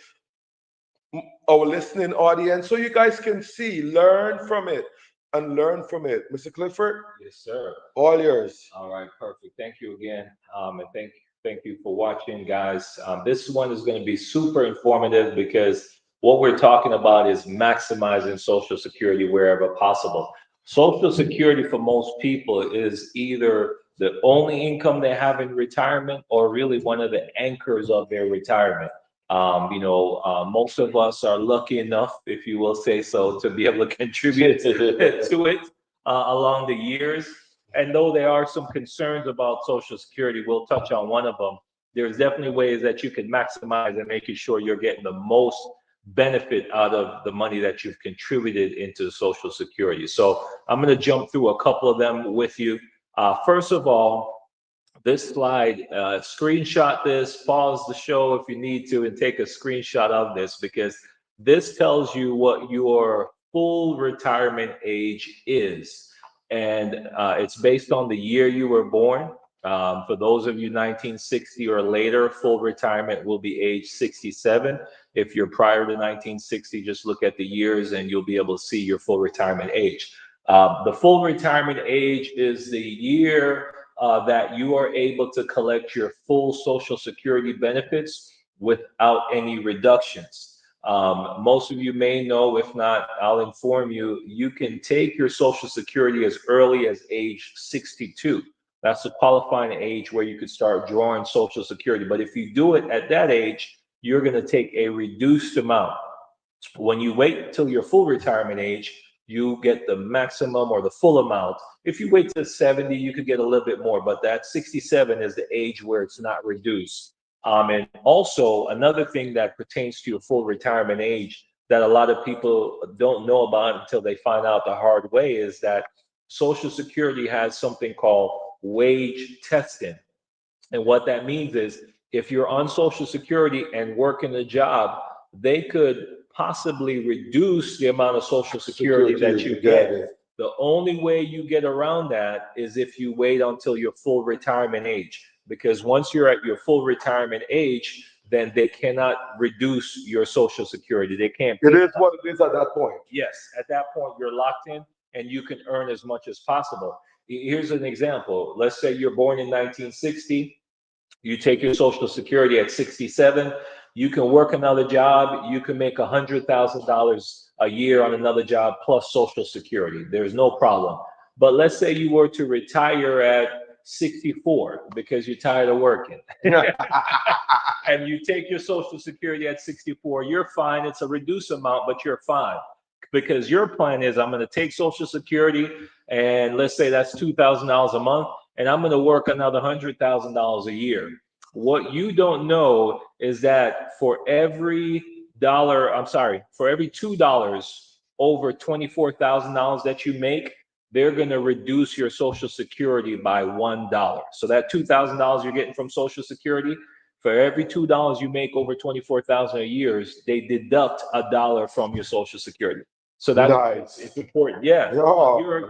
our listening audience so you guys can see, learn from it, and learn from it. Mr. Clifford, Yes, sir. all yours. All right, perfect. Thank you again. And thank you for watching, guys. This one is going to be super informative because what we're talking about is maximizing Social Security wherever possible. Social Security for most people is either the only income they have in retirement or really one of the anchors of their retirement. Most of us are lucky enough, if you will say so, to be able to contribute to it along the years. And though there are some concerns about Social Security, we'll touch on one of them. There's definitely ways that you can maximize and making sure you're getting the most benefit out of the money that you've contributed into Social Security. So I'm going to jump through a couple of them with you. First of all, this slide, screenshot this, pause the show if you need to, and take a screenshot of this because this tells you what your full retirement age is. And it's based on the year you were born. For those of you 1960 or later, full retirement will be age 67. If you're prior to 1960, just look at the years and you'll be able to see your full retirement age. The full retirement age is the year that you are able to collect your full Social Security benefits without any reductions. Most of you may know, if not, I'll inform you, you can take your Social Security as early as age 62. That's the qualifying age where you could start drawing Social Security. But if you do it at that age, you're going to take a reduced amount. When you wait till your full retirement age, you get the maximum or the full amount. If you wait till 70, you could get a little bit more, but that 67 is the age where it's not reduced. And also another thing that pertains to your full retirement age that a lot of people don't know about until they find out the hard way is that Social Security has something called wage testing. And what that means is if you're on Social Security and working a job, they could possibly reduce the amount of Social Security that you get. The only way you get around that is if you wait until your full retirement age, because once you're at your full retirement age, then they cannot reduce your Social Security. They can't. It is what it is at that point. Yes, at that point, you're locked in and you can earn as much as possible. Here's an example. Let's say you're born in 1960. You take your Social Security at 67. You can work another job. You can make $100,000 a year on another job plus Social Security. There's no problem. But let's say you were to retire at 64 because you're tired of working. And you take your Social Security at 64, you're fine. It's a reduced amount, but you're fine. Because your plan is, I'm going to take Social Security, and let's say that's $2,000 a month, and I'm going to work another $100,000 a year. What you don't know is that for every $2 over $24,000 that you make, they're going to reduce your Social Security by $1. So that $2,000 you're getting from Social Security, for every $2 you make over 24,000 a year, they deduct $1 from your Social Security. So that's nice. It's important. Yeah. Yeah.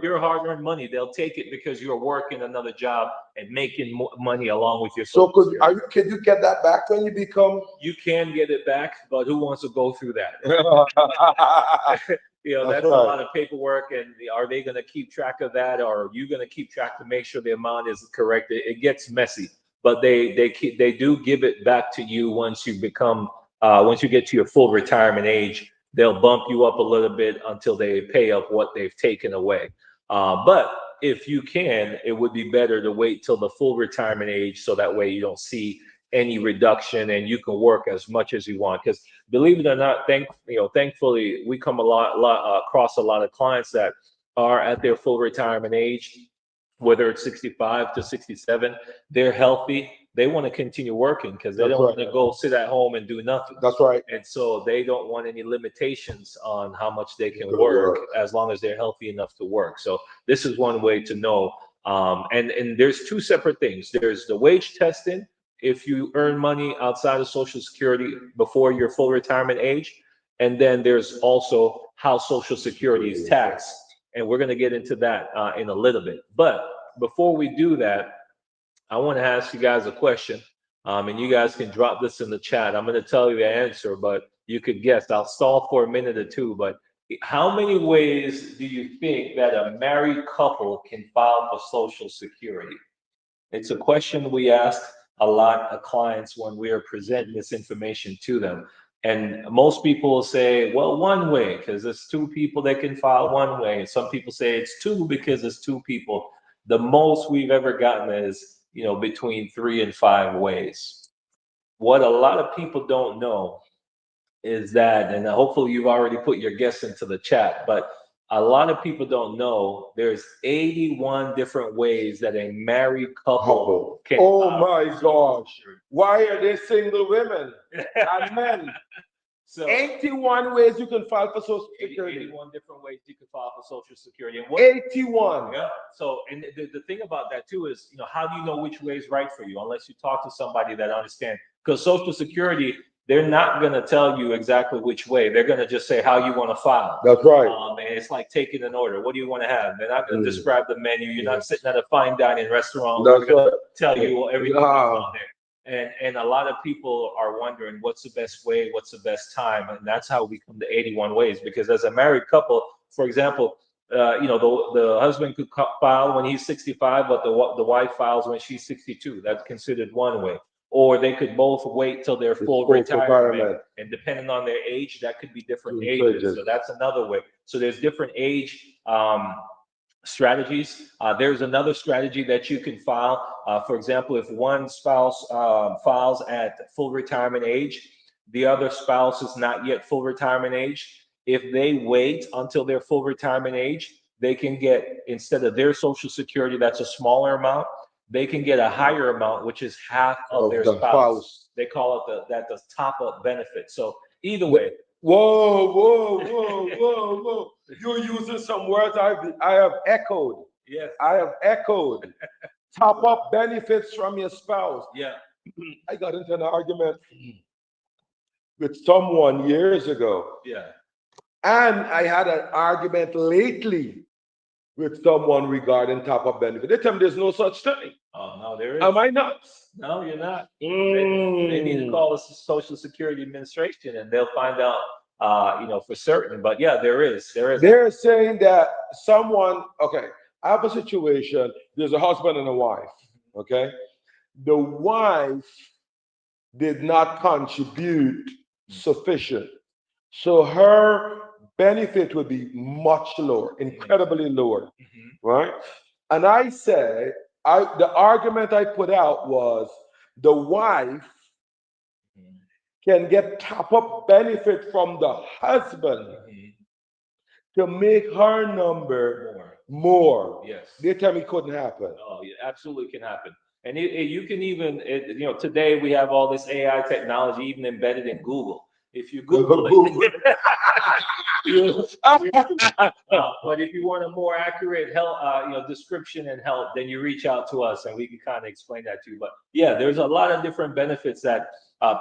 Your hard-earned money, they'll take it because you're working another job and making money along with your So Social Security. can you get that back when you become? You can get it back, but who wants to go through that? That's right. a lot of paperwork, and are they going to keep track of that, or are you going to keep track to make sure the amount is correct? It gets messy, but they do give it back to you once you get to your full retirement age. They'll bump you up a little bit until they pay up what they've taken away. But if you can, it would be better to wait till the full retirement age so that way you don't see any reduction and you can work as much as you want. Because believe it or not, thankfully, we come across a lot of clients that are at their full retirement age. whether it's 65 to 67, they're healthy. They want to continue working because they That's don't want right. to go sit at home and do nothing. That's right. And so they don't want any limitations on how much they can Good work work. as long as they're healthy enough to work. So this is one way to know. And there's two separate things. There's the wage testing. If you earn money outside of Social Security before your full retirement age, and then there's also how Social Security is taxed. And we're going to get into that in a little bit. But before we do that, I want to ask you guys a question. And you guys can drop this in the chat. I'm going to tell you the answer, but you could guess. I'll stall for a minute or two. But how many ways do you think that a married couple can file for Social Security? It's a question we ask a lot of clients when we are presenting this information to them. And most people will say, well, one way, because it's two people that can file one way. And some people say it's two because it's two people. The most we've ever gotten is, between 3 and 5 ways. What a lot of people don't know is that, and hopefully you've already put your guess into the chat, but a lot of people don't know there's 81 different ways that a married couple can Oh file my for gosh. Social Why are they single women Security. and men? So 81 ways you can file for Social 80 Security. 81 different ways you can file for Social Security. And 81. yeah. So, and the thing about that too is, how do you know which way is right for you unless you talk to somebody that understands? Because Social Security, they're not going to tell you exactly which way. They're going to just say how you want to file. That's right. And it's like taking an order. What do you want to have? They're not going to describe the menu. You're not sitting at a fine dining restaurant. That's They're going right. to tell you everything that's Ah. on there. And a lot of people are wondering what's the best way, what's the best time, and that's how we come to 81 ways. Because as a married couple, for example, the husband could file when he's 65, but the wife files when she's 62. That's considered one way. Or they could both wait till their full retirement, and depending on their age, that could be different ages. So that's another way. So there's different age strategies. There's another strategy that you can file. For example, if one spouse files at full retirement age, the other spouse is not yet full retirement age. If they wait until their full retirement age, they can get, instead of their Social Security, that's a smaller amount, they can get a higher amount, which is half of their spouse. They call it the top up benefit. So either way. Whoa. You're using some words I have echoed. Yes. I have echoed. Top up benefits from your spouse. Yeah. I got into an argument with someone years ago. Yeah. And I had an argument lately with someone regarding top up benefit. They tell me there's no such thing. Oh, no, there is. Am I nuts? No, you're not. They need to call the Social Security Administration and they'll find out, for certain. But yeah, there is. They're saying that someone, okay, I have a situation, there's a husband and a wife, okay? The wife did not contribute sufficient. So her benefit would be much lower, incredibly lower, right? And I said, the argument I put out was the wife can get top-up benefit from the husband to make her number more. Yes. They tell me it couldn't happen. Oh, yeah, absolutely can happen. And you can even, today we have all this AI technology even embedded in Google. If you Google it. But if you want a more accurate help, description and help, then you reach out to us and we can kind of explain that to you. But yeah, there's a lot of different benefits that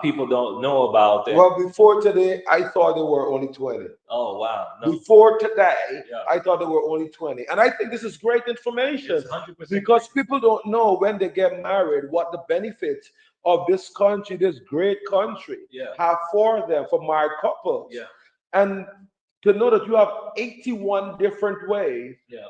people don't know about. Well, before today, I thought there were only 20. Oh, wow. No. Before today, I thought there were only 20. And I think this is great information because people don't know when they get married what the benefits of this country, this great country, have for them, for married couples. Yeah. And to know that you have 81 different ways. Yeah.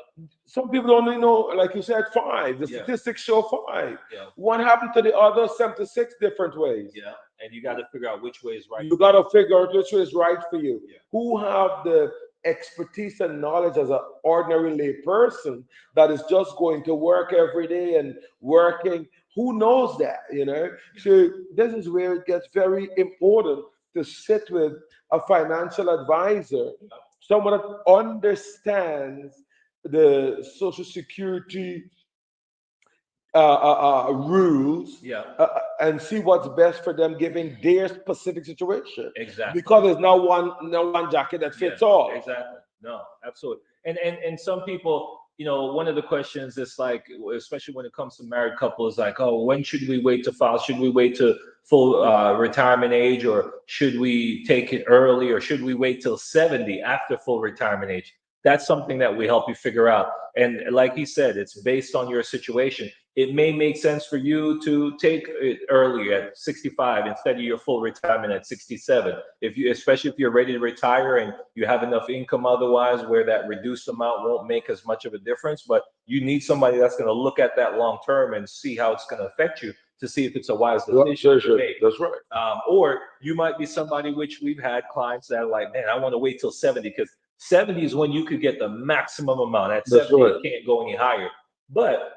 Some people only know, like you said, 5. The statistics show 5. Yeah. What happened to the other 76 different ways? Yeah. And you got to figure out which way is right. You got to figure out which way is right for you. Yeah. Who have the expertise and knowledge as an ordinary lay person that is just going to work every day and working? Who knows that, So this is where it gets very important to sit with a financial advisor, someone that understands the Social Security rules Yeah, and see what's best for them given their specific situation. exactly. Because there's no one jacket that fits Yeah, all. exactly. No, absolutely. And some people, one of the questions is like, especially when it comes to married couples, like, oh, when should we wait to file? Should we wait to full retirement age, or should we take it early, or should we wait till 70 after full retirement age? That's something that we help you figure out. And like he said, it's based on your situation. It may make sense for you to take it early at 65 instead of your full retirement at 67. Especially if you're ready to retire and you have enough income otherwise, where that reduced amount won't make as much of a difference, but you need somebody that's going to look at that long term and see how it's going to affect you to see if it's a wise decision to make. That's right. Or you might be somebody, which we've had clients that are like, man, I want to wait till 70 because 70 is when you could get the maximum amount. At That's 70, right. it can't go any higher. But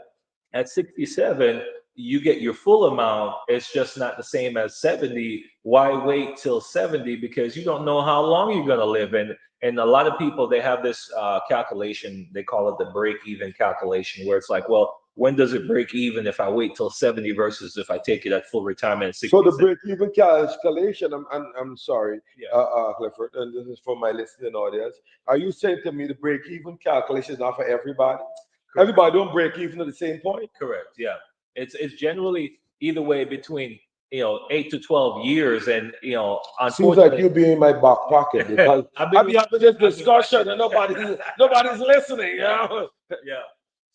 at 67, you get your full amount. It's just not the same as 70. Why wait till 70? Because you don't know how long you're going to live. And a lot of people, they have this calculation, they call it the break-even calculation, where it's like, well, when does it break even if I wait till 70 versus if I take it at full retirement at 60? So the break-even calculation, I'm sorry, Yeah. Clifford, and this is for my listening audience. Are you saying to me the break-even calculation is not for everybody? Correct. Everybody don't break even at the same point? Correct. Yeah. It's generally either way between 8 to 12 years, and Seems like unfortunately, you be in my back pocket because I've I been be having this discussion and nobody's listening. Yeah.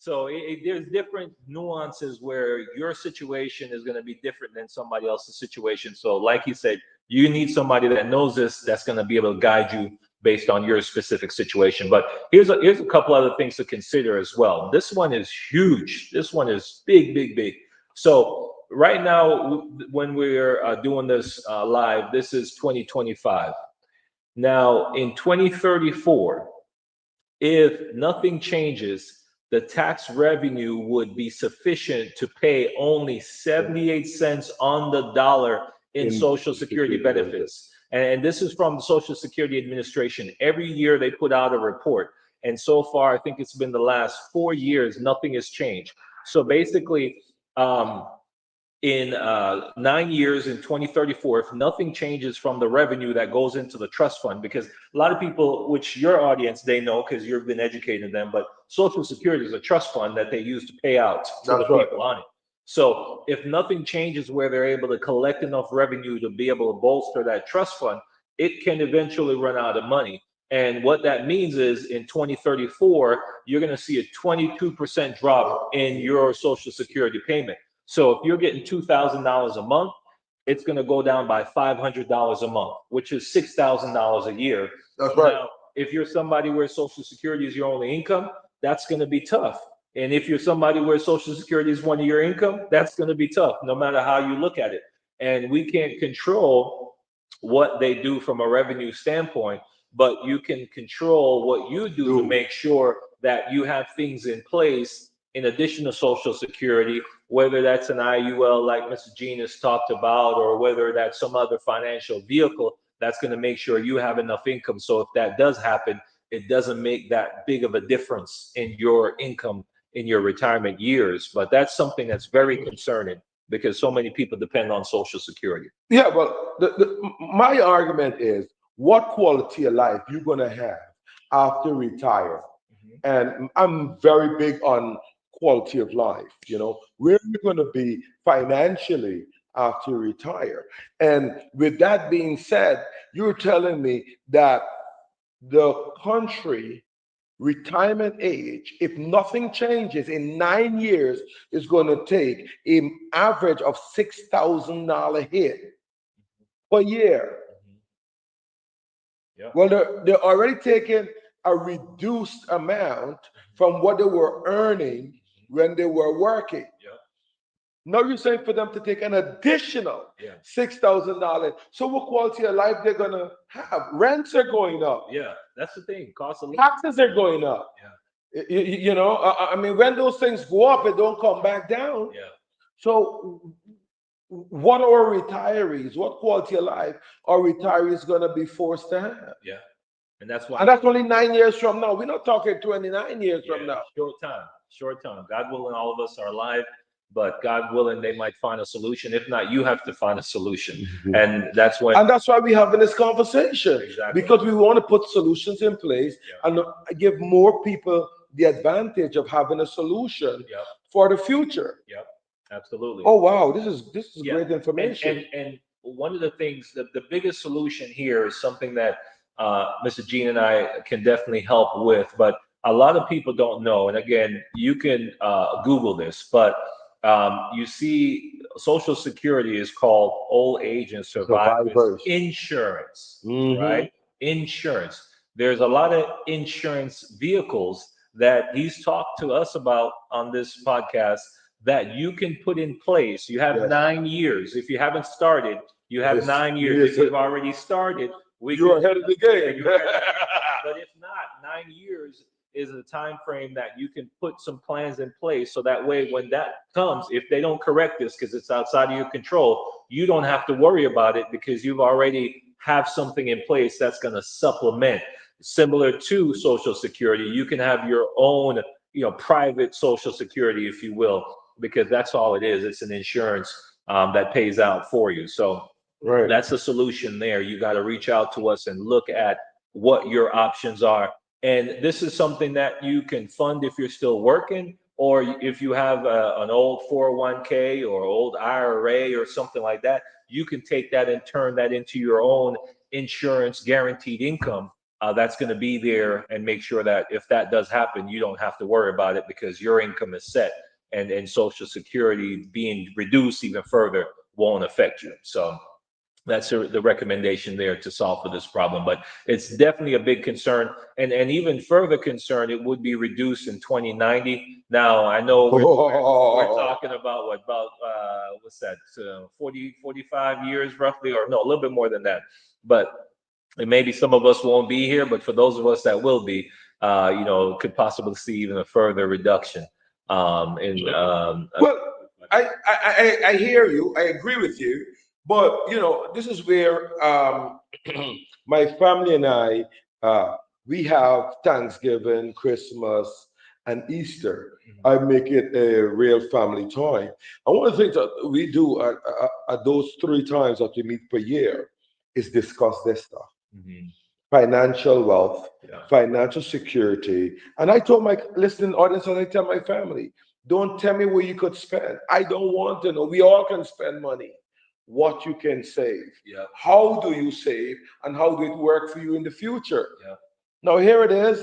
So there's different nuances where your situation is going to be different than somebody else's situation. So like you said, you need somebody that knows this, that's going to be able to guide you based on your specific situation. But here's a couple other things to consider as well. This one is huge. This one is big, big, big. So right now, when we're doing this live, this is 2025. Now in 2034, if nothing changes, the tax revenue would be sufficient to pay only 78 cents on the dollar in Social Security benefits. And this is from the Social Security Administration. Every year they put out a report. And so far, I think it's been the last 4 years, nothing has changed. So basically, in 9 years, in 2034, if nothing changes from the revenue that goes into the trust fund, because a lot of people, which your audience, they know because you've been educating them, but Social Security is a trust fund that they use to pay out to the people on it. So if nothing changes where they're able to collect enough revenue to be able to bolster that trust fund, it can eventually run out of money. And what that means is in 2034, you're going to see a 22% drop in your Social Security payment. So if you're getting $2,000 a month, it's going to go down by $500 a month, which is $6,000 a year. That's right. Now, if you're somebody where Social Security is your only income, that's going to be tough. And if you're somebody where Social Security is one of your income, that's going to be tough, no matter how you look at it. And we can't control what they do from a revenue standpoint, but you can control what you do to make sure that you have things in place in addition to Social Security, whether that's an IUL like Mr. Jean has talked about, or whether that's some other financial vehicle that's going to make sure you have enough income. So if that does happen, it doesn't make that big of a difference in your income in your retirement years. But that's something that's very concerning because so many people depend on Social Security. Yeah, well, my argument is what quality of life you're going to have after retire. And I'm very big on quality of life, where you're going to be financially after you retire. And with that being said, you're telling me that the country retirement age, if nothing changes in 9 years, is going to take an average of $6,000 hit per year. Yeah. Well, they're already taking a reduced amount from what they were earning when they were working. Yeah. Now you're saying for them to take an additional Yeah. $6,000. So what quality of life they're gonna have? Rents are going up. Yeah, that's the thing. Cost of living. Taxes are going up. Yeah. I mean, when those things go up, it don't come back down. Yeah. So what are retirees? What quality of life are retirees gonna be forced to have? Yeah. And that's why. And that's only 9 years from now. We're not talking 29 years from now. Short time. God willing, all of us are alive but God willing, they might find a solution. If not, you have to find a solution. And that's when, And that's why we're having this conversation, Exactly. because we want to put solutions in place and give more people the advantage of having a solution for the future. absolutely. Oh wow, this is Yeah. great information. And one of the things that the biggest solution here is something that Mr. Gene and I can definitely help with, but a lot of people don't know. And again, you can Google this, but you see Social Security is called old age and survivors Survivors. insurance, Mhm. right? Insurance. There's a lot of insurance vehicles that he's talked to us about on this podcast that you can put in place. You have Yes. 9 years. If you haven't started, you have Yes. 9 years. Yes, If sir. you've already started, You're ahead of the game. you're ahead of the game. But if not, 9 years is a time frame that you can put some plans in place, so that way when that comes, if they don't correct this because it's outside of your control, you don't have to worry about it because you've already have something in place that's going to supplement. Similar to Social Security, you can have your own, private Social Security, if you will, because that's all it is. It's an insurance that pays out for you. So Right. that's the solution there. You got to reach out to us and look at what your options are. And this is something that you can fund if you're still working, or if you have an old 401k or old IRA or something like that, you can take that and turn that into your own insurance guaranteed income. That's going to be there, and make sure that if that does happen, you don't have to worry about it because your income is set, and Social Security being reduced even further won't affect you. So that's the recommendation there to solve for this problem. But it's definitely a big concern, and even further concern, it would be reduced in 2090. Now I know we're talking about what's that, 45 years roughly, or no, a little bit more than that. But and maybe some of us won't be here, but for those of us that will be, could possibly see even a further reduction. Well, I hear you. I agree with you. But this is where my family and I we have Thanksgiving, Christmas, and Easter. I make it a real family time. And one of the things that we do at those 3 times that we meet per year is discuss this stuff. Financial wealth, financial security. And I told my listening audience, and I tell my family, don't tell me where you could spend. I don't want to know. We all can spend money. What you can save. How do you save, and how do it work for you in the future? Now here it is.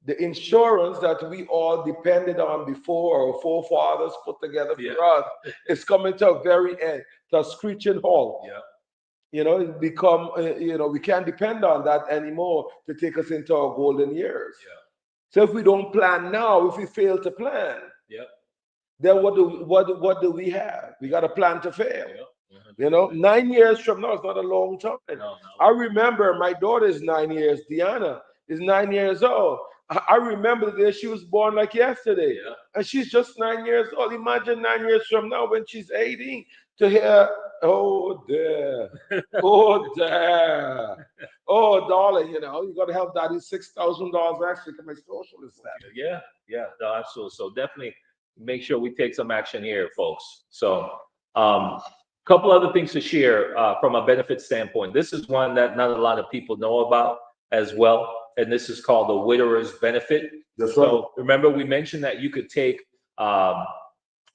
The insurance that we all depended on before, our forefathers put together for us, is coming to a very end, to a screeching halt. It become, we can't depend on that anymore to take us into our golden years. So if we don't plan now, if we fail to plan, then what do we have? We got a plan to fail. 9 years from now is not a long time. No. I remember my daughter is 9 years. Deanna is 9 years old. I remember the day she was born like yesterday. And she's just 9 years old. Imagine 9 years from now when she's 18 to hear, oh, there. Oh, there. Oh, darling, you got to help daddy $6,000 extra to my social is that. No, absolutely. So definitely make sure we take some action here, folks. So couple other things to share from a benefit standpoint. This is one that not a lot of people know about as well, and this is called the widower's benefit. So remember, we mentioned that you could take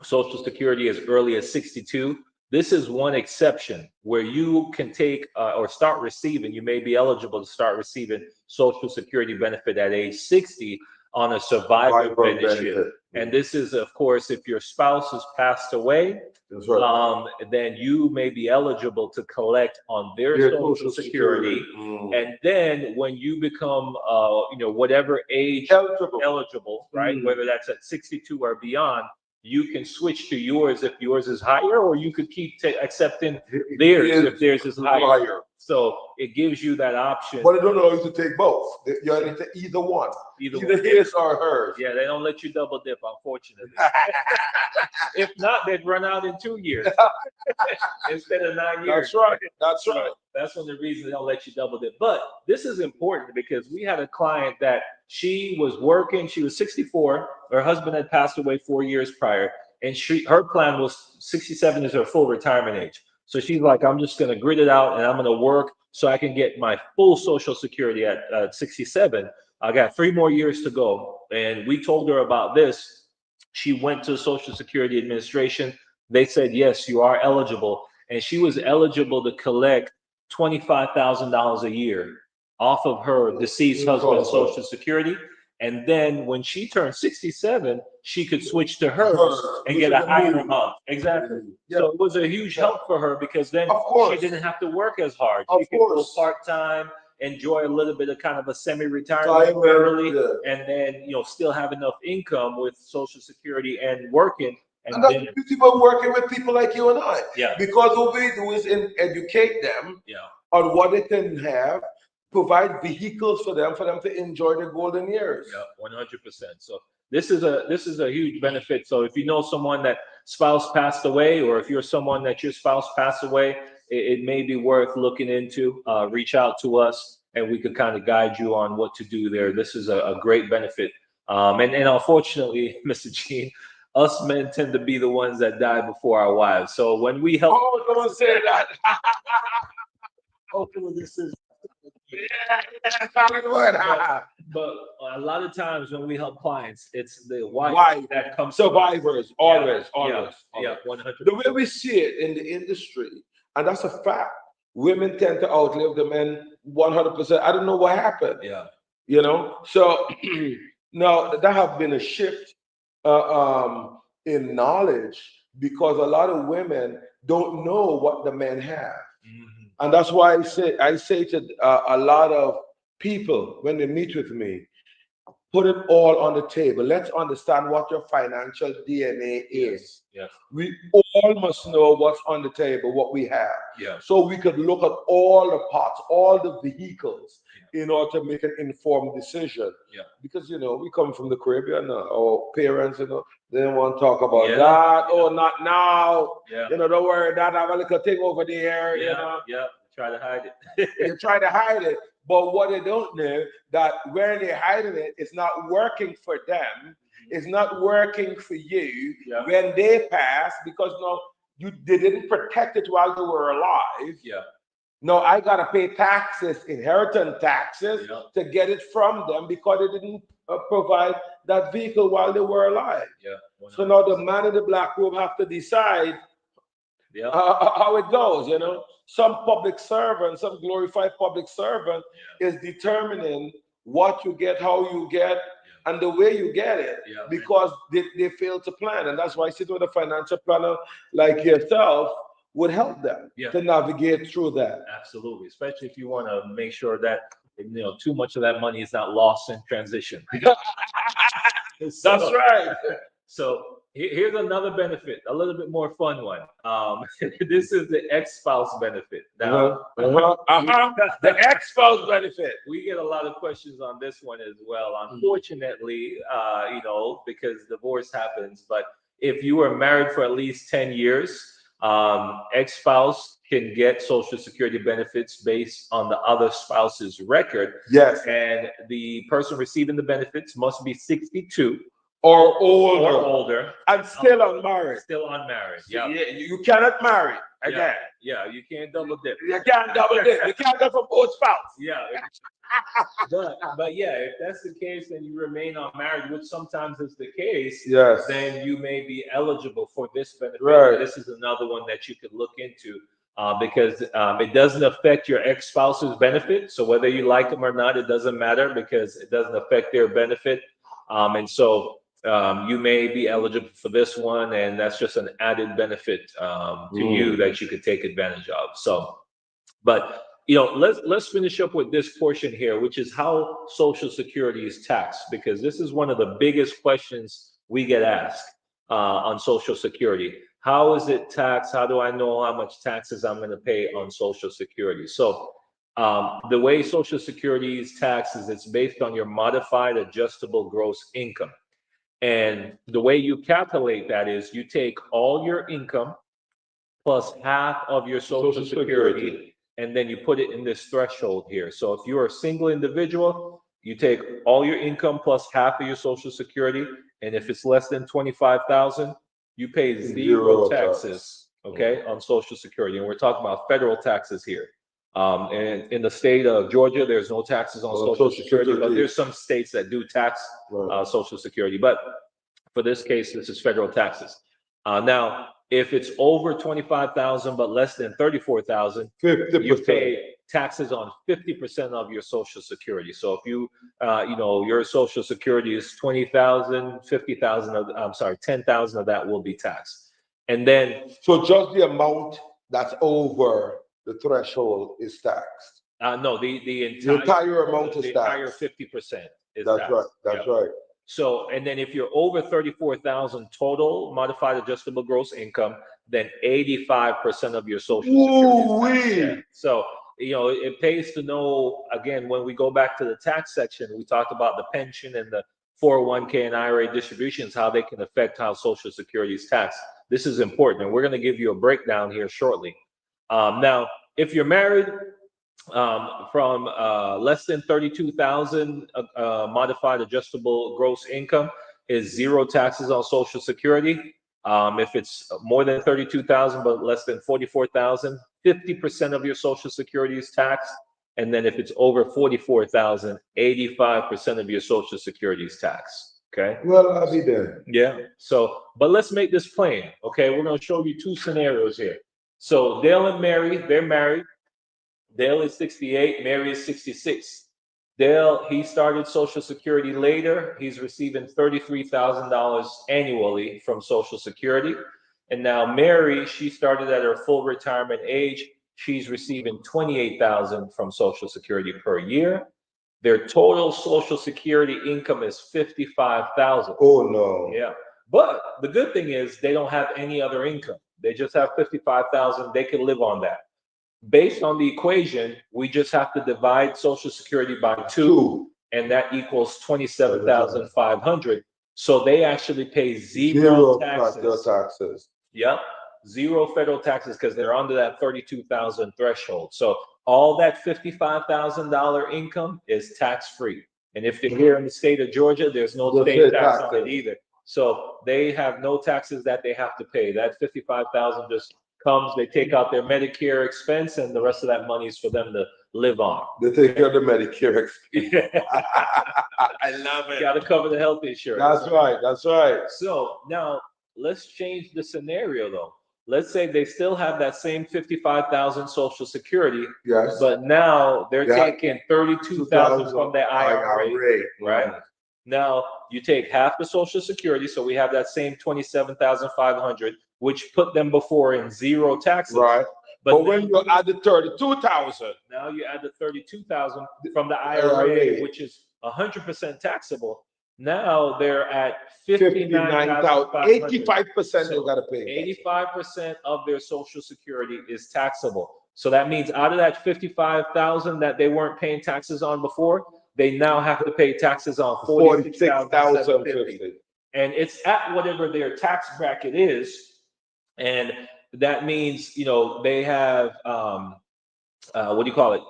Social Security as early as 62. This is one exception where you can take or start receiving, you may be eligible to start receiving Social Security benefit at age 60 on a survivor benefit. And this is, of course, if your spouse has passed away, then you may be eligible to collect on their Social Security. And then when you become, whatever age eligible, right? Whether that's at 62 or beyond, you can switch to yours if yours is higher, or you could keep accepting theirs if theirs is higher. So it gives you that option. But I don't know if to take both. You have to take either one. Either his or hers. Yeah, they don't let you double dip, unfortunately. If not, they'd run out in 2 years instead of 9 years. That's right. That's one of the reasons they don't let you double dip. But this is important because we had a client that she was working. She was 64. Her husband had passed away 4 years prior. and her plan was 67 is her full retirement age. So she's like, I'm just going to grit it out and I'm going to work so I can get my full Social Security at 67. I got 3 more years to go. And we told her about this. She went to the Social Security Administration. They said, yes, you are eligible. And she was eligible to collect $25,000 a year off of her deceased husband's Social Security. And then when she turned 67, she could switch to hers and get a higher amount. Exactly. Yeah. So it was a huge help for her because then Of course. she didn't have to work as hard. Of She could go course. part-time, enjoy a little bit of kind of a semi-retirement early, and then, you know, still have enough income with Social Security and working. And that's then, the beauty about working with people like you and I. Yeah. Because what we do is educate them on what they can have, provide vehicles for them to enjoy their golden years. Yeah, 100%. So this is a huge benefit. So if you know someone that spouse passed away, or if you're someone that your spouse passed away, it may be worth looking into. Reach out to us, and we could kind of guide you on what to do there. This is a great benefit. And unfortunately, Mr. Gene, us men tend to be the ones that die before our wives. So when we help, don't say that. hopefully this is. Yeah, But a lot of times when we help clients, it's the wife that comes. survivors, always. Yeah, 100%. The way we see it in the industry, and that's a fact, women tend to outlive the men 100%. I don't know what happened. Yeah. You know, so now there have been a shift in knowledge because a lot of women don't know what the men have. And that's why I say to a lot of people when they meet with me, put it all on the table. Let's understand what your financial DNA is. Yes. We all must know what's on the table, what we have. Yeah. So we could look at all the parts, all the vehicles in order to make an informed decision. Yeah. Because, you know, we come from the Caribbean, our parents, you know, they don't want to talk about that. Oh, not now. Yeah. You know, don't worry, that have a little thing over there, you know. Yeah. Try to hide it. They try to hide it. But what they don't know, that where they're hiding it, it's not working for them. It's not working for you when they pass, because no, they didn't protect it while they were alive. Yeah. No, I gotta pay taxes, inheritance taxes, to get it from them because they didn't provide that vehicle while they were alive. Yeah. So now the man in the black robe have to decide how it goes, you know. Some public servant, some glorified public servant is determining what you get, how you get, and the way you get it, because they fail to plan. And that's why sitting with a financial planner like yourself would help them to navigate through that. Absolutely, especially if you want to make sure that, you know, too much of that money is not lost in transition. That's right. So here's another benefit, a little bit more fun one. This is the ex-spouse benefit. Now, The ex-spouse benefit. we get a lot of questions on this one as well. Unfortunately, you know, because divorce happens, but if you were married for at least 10 years, ex-spouse can get Social Security benefits based on the other spouse's record. Yes. And the person receiving the benefits must be 62 or older. or older. And still unmarried. Still unmarried. Yeah. You cannot marry again. Yeah, you can't double dip. You can't double dip. You can't go for both spouses. Yeah. But yeah, if that's the case, then you remain unmarried, which sometimes is the case. Yes. Then you may be eligible for this benefit. Right. This is another one that you could look into because it doesn't affect your ex-spouse's benefit. So whether you like them or not, it doesn't matter because it doesn't affect their benefit. And so you may be eligible for this one, and that's just an added benefit to you that you could take advantage of. So, but you know, let's finish up with this portion here, which is how Social Security is taxed, because this is one of the biggest questions we get asked on Social Security. How is it taxed? How do I know how much taxes I'm going to pay on Social Security? So the way Social Security is taxed is it's based on your modified adjustable gross income. And the way you calculate that is you take all your income plus half of your Social Security, and then you put it in this threshold here. So if you're a single individual, you take all your income plus half of your Social Security, and if it's less than 25,000, you pay Zero zero taxes, okay, on Social Security. And we're talking about federal taxes here. And in the state of Georgia, there's no taxes on Social Security, but there's some states that do tax Social Security. But for this case, this is federal taxes. Now, if it's over 25,000 but less than 34,000, you 50%. pay taxes on 50% of your Social Security. So if you, your Social Security is 20,000, 50,000 of, I'm sorry, 10,000 of that will be taxed. And then, So just the amount that's over the threshold is taxed. no, the The entire amount is the entire taxed. 50% is That's taxed. right. That's right. So, and then if you're over 34,000 total modified adjustable gross income, then 85% of your Social Security is taxed. Yeah. So, it pays to know, again, when we go back to the tax section, we talked about the pension and the 401k and IRA distributions, how they can affect how Social Security is taxed. This is important, and we're going to give you a breakdown here shortly. Now, if you're married, from less than 32,000 modified adjustable gross income is zero taxes on Social Security. If it's more than 32,000 but less than 44,000, 50% of your Social Security is taxed. And then if it's over 44,000, 85% of your Social Security is taxed. Okay. Well, I'll be there. Yeah. So, but let's make this plain. Okay. We're going to show you two scenarios here. So Dale and Mary, they're married. Dale is 68, Mary is 66. Dale, he started Social Security later. He's receiving $33,000 annually from Social Security. And now Mary, she started at her full retirement age. She's receiving $28,000 from Social Security per year. Their total Social Security income is $55,000. Oh, no. Yeah. But the good thing is they don't have any other income. They just have $55,000. They can live on that. Based on the equation, we just have to divide Social Security by two, and that equals 27,500. So they actually pay zero taxes. Yep, zero federal taxes because they're under that 32,000 threshold. So all that $55,000 income is tax free. And if they're here in the state of Georgia, there's no state tax on it either. So they have no taxes that they have to pay. That 55,000 just comes, they take out their Medicare expense, and the rest of that money is for them to live on. They take care of the Medicare expense. I love it. Got to cover the health insurance. That's right. That's right. So now let's change the scenario though. Let's say they still have that same 55,000 Social Security, yes, but now they're taking 32,000 from the IRA, right? Now you take half the Social Security, so we have that same 27,500, which put them before in zero taxes. Right. But when you add the 32,000, now you add the 32,000 from the IRA, which is 100% taxable. Now they're at 59,000. 85% they gotta pay. 85% of their Social Security is taxable. So that means out of that 55,000 that they weren't paying taxes on before, they now have to pay taxes on 46,750. And it's at whatever their tax bracket is. And that means, they have,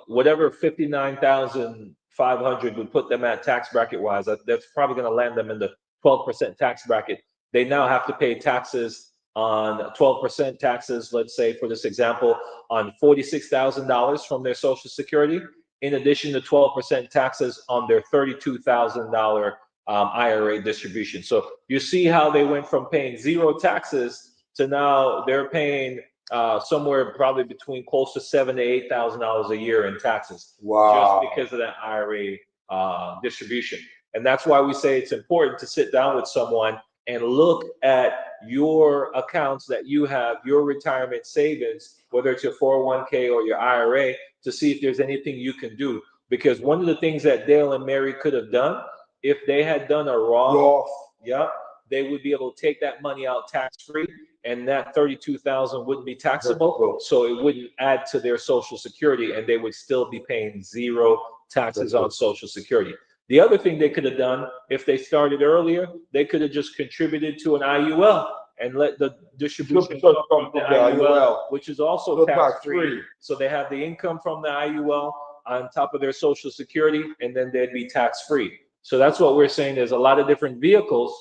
whatever 59,500 would put them at tax bracket wise. That's probably going to land them in the 12% tax bracket. They now have to pay taxes on 12% taxes, let's say for this example, on $46,000 from their Social Security, in addition to 12% taxes on their $32,000 IRA distribution. So you see how they went from paying zero taxes to now they're paying somewhere probably between close to $7,000 to $8,000 a year in taxes. Wow. Just because of that IRA distribution. And that's why we say it's important to sit down with someone and look at your accounts that you have, your retirement savings, whether it's your 401k or your IRA, to see if there's anything you can do. Because one of the things that Dale and Mary could have done, if they had done a Roth, they would be able to take that money out tax-free, and that 32,000 wouldn't be taxable, so it wouldn't add to their Social Security, and they would still be paying zero taxes on Social Security. The other thing they could have done, if they started earlier, they could have just contributed to an IUL and let the distribution come from the IUL, which is also tax-free. So they have the income from the IUL on top of their Social Security, and then they'd be tax-free. So that's what we're saying. There's a lot of different vehicles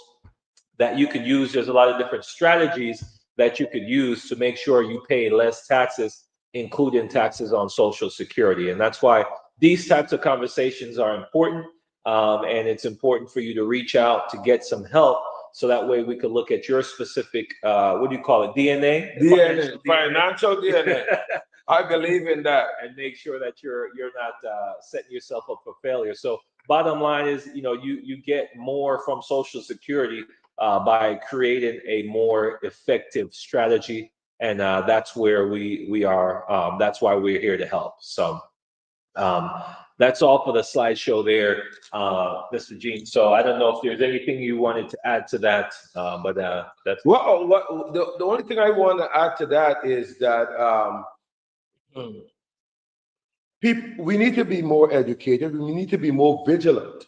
that you could use. There's a lot of different strategies that you could use to make sure you pay less taxes, including taxes on Social Security. And that's why these types of conversations are important. And it's important for you to reach out to get some help. So that way we could look at your specific, what do you call it? DNA? Financial DNA. I believe in that. And make sure that you're not setting yourself up for failure. So bottom line is, you get more from Social Security by creating a more effective strategy. And that's where we are. That's why we're here to help. So that's all for the slideshow there, Mr. Gene. So I don't know if there's anything you wanted to add to that, but that's. Well, the only thing I want to add to that is that we need to be more educated. We need to be more vigilant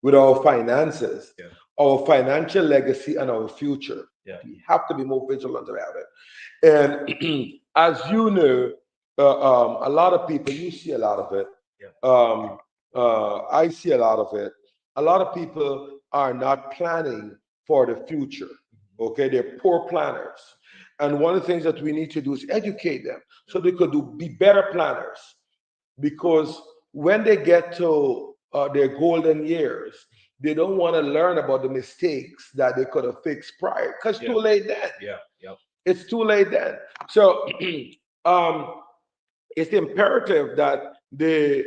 with our finances, our financial legacy, and our future. We have to be more vigilant about it. And as you know, a lot of people, you see a lot of it. I see a lot of it. A lot of people are not planning for the future. Okay, they're poor planners. And one of the things that we need to do is educate them so they could be better planners. Because when they get to their golden years, they don't want to learn about the mistakes that they could have fixed prior, because it's too late then. It's too late then. So it's imperative that they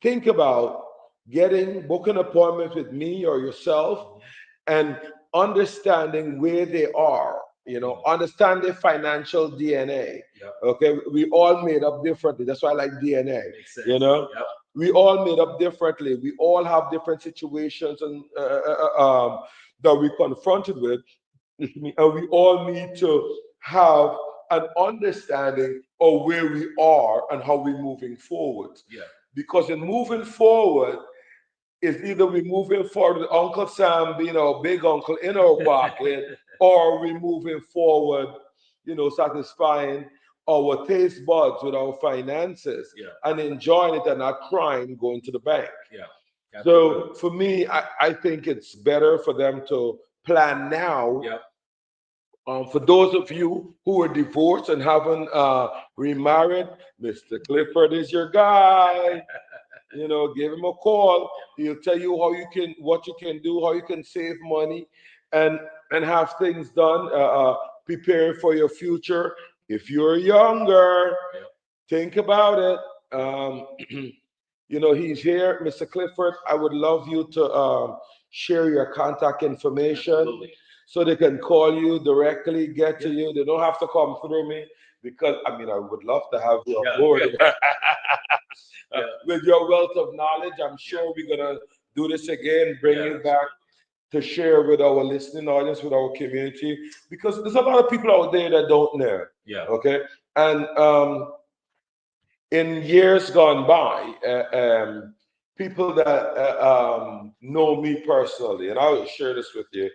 think about booking appointments with me or yourself and understanding where they are, understand their financial DNA. Okay, we all made up differently. That's why I like DNA. We all made up differently. We all have different situations and that we're confronted with, and we all need to have an understanding of where we are and how we're moving forward. Because in moving forward, it's either we're moving forward with Uncle Sam being our big uncle in our pocket, or we're moving forward, satisfying our taste buds with our finances and enjoying it and not crying going to the bank. So for me, I think it's better for them to plan now. For those of you who are divorced and haven't remarried, Mr. Clifford is your guy. Give him a call. He'll tell you what you can do, how you can save money, and have things done. Prepare for your future. If you're younger, think about it. He's here, Mr. Clifford. I would love you to share your contact information so they can call you directly, get to you. They don't have to come through me, because I would love to have you on board. With your wealth of knowledge, I'm sure we're gonna do this again, bring you back to share with our listening audience, with our community, because there's a lot of people out there that don't know. Okay, and in years gone by, people that know me personally, and I'll share this with you,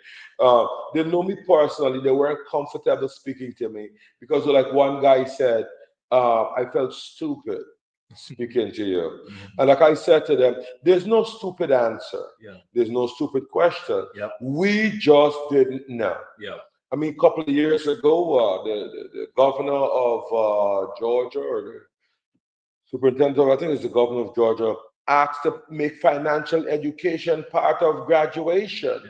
they know me personally. They weren't comfortable speaking to me because, like one guy said, I felt stupid speaking to you. And like I said to them, there's no stupid answer. There's no stupid question. We just didn't know. I mean, a couple of years ago, the governor of Georgia, or the superintendent of, I think it's the governor of Georgia, asked to make financial education part of graduation.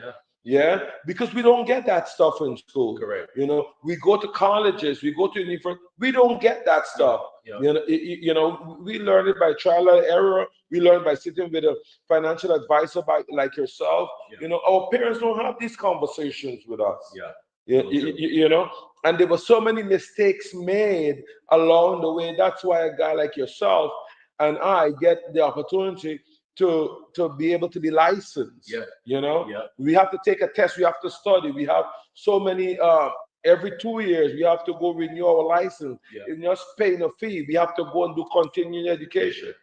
Because we don't get that stuff in school. Correct. We go to colleges, we go to university, we don't get that stuff. We learn it by trial and error. We learn by sitting with a financial advisor like yourself. Our parents don't have these conversations with us. And there were so many mistakes made along the way. That's why a guy like yourself and I get the opportunity to be able to be licensed. We have to take a test. We have to study. We have so many. Every 2 years, we have to go renew our license. It's just paying a fee. We have to go and do continuing education.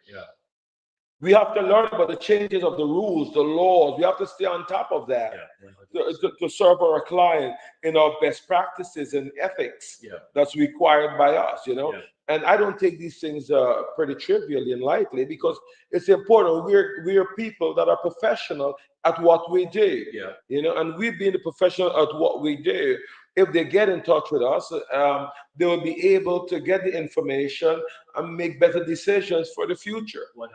We have to learn about the changes of the rules, the laws. We have to stay on top of that to serve our client in our best practices and ethics that's required by us. And I don't take these things pretty trivially and lightly, because it's important. We're people that are professional at what we do. Yeah. You know, and we've been the professional at what we do. If they get in touch with us, they will be able to get the information and make better decisions for the future. 100%.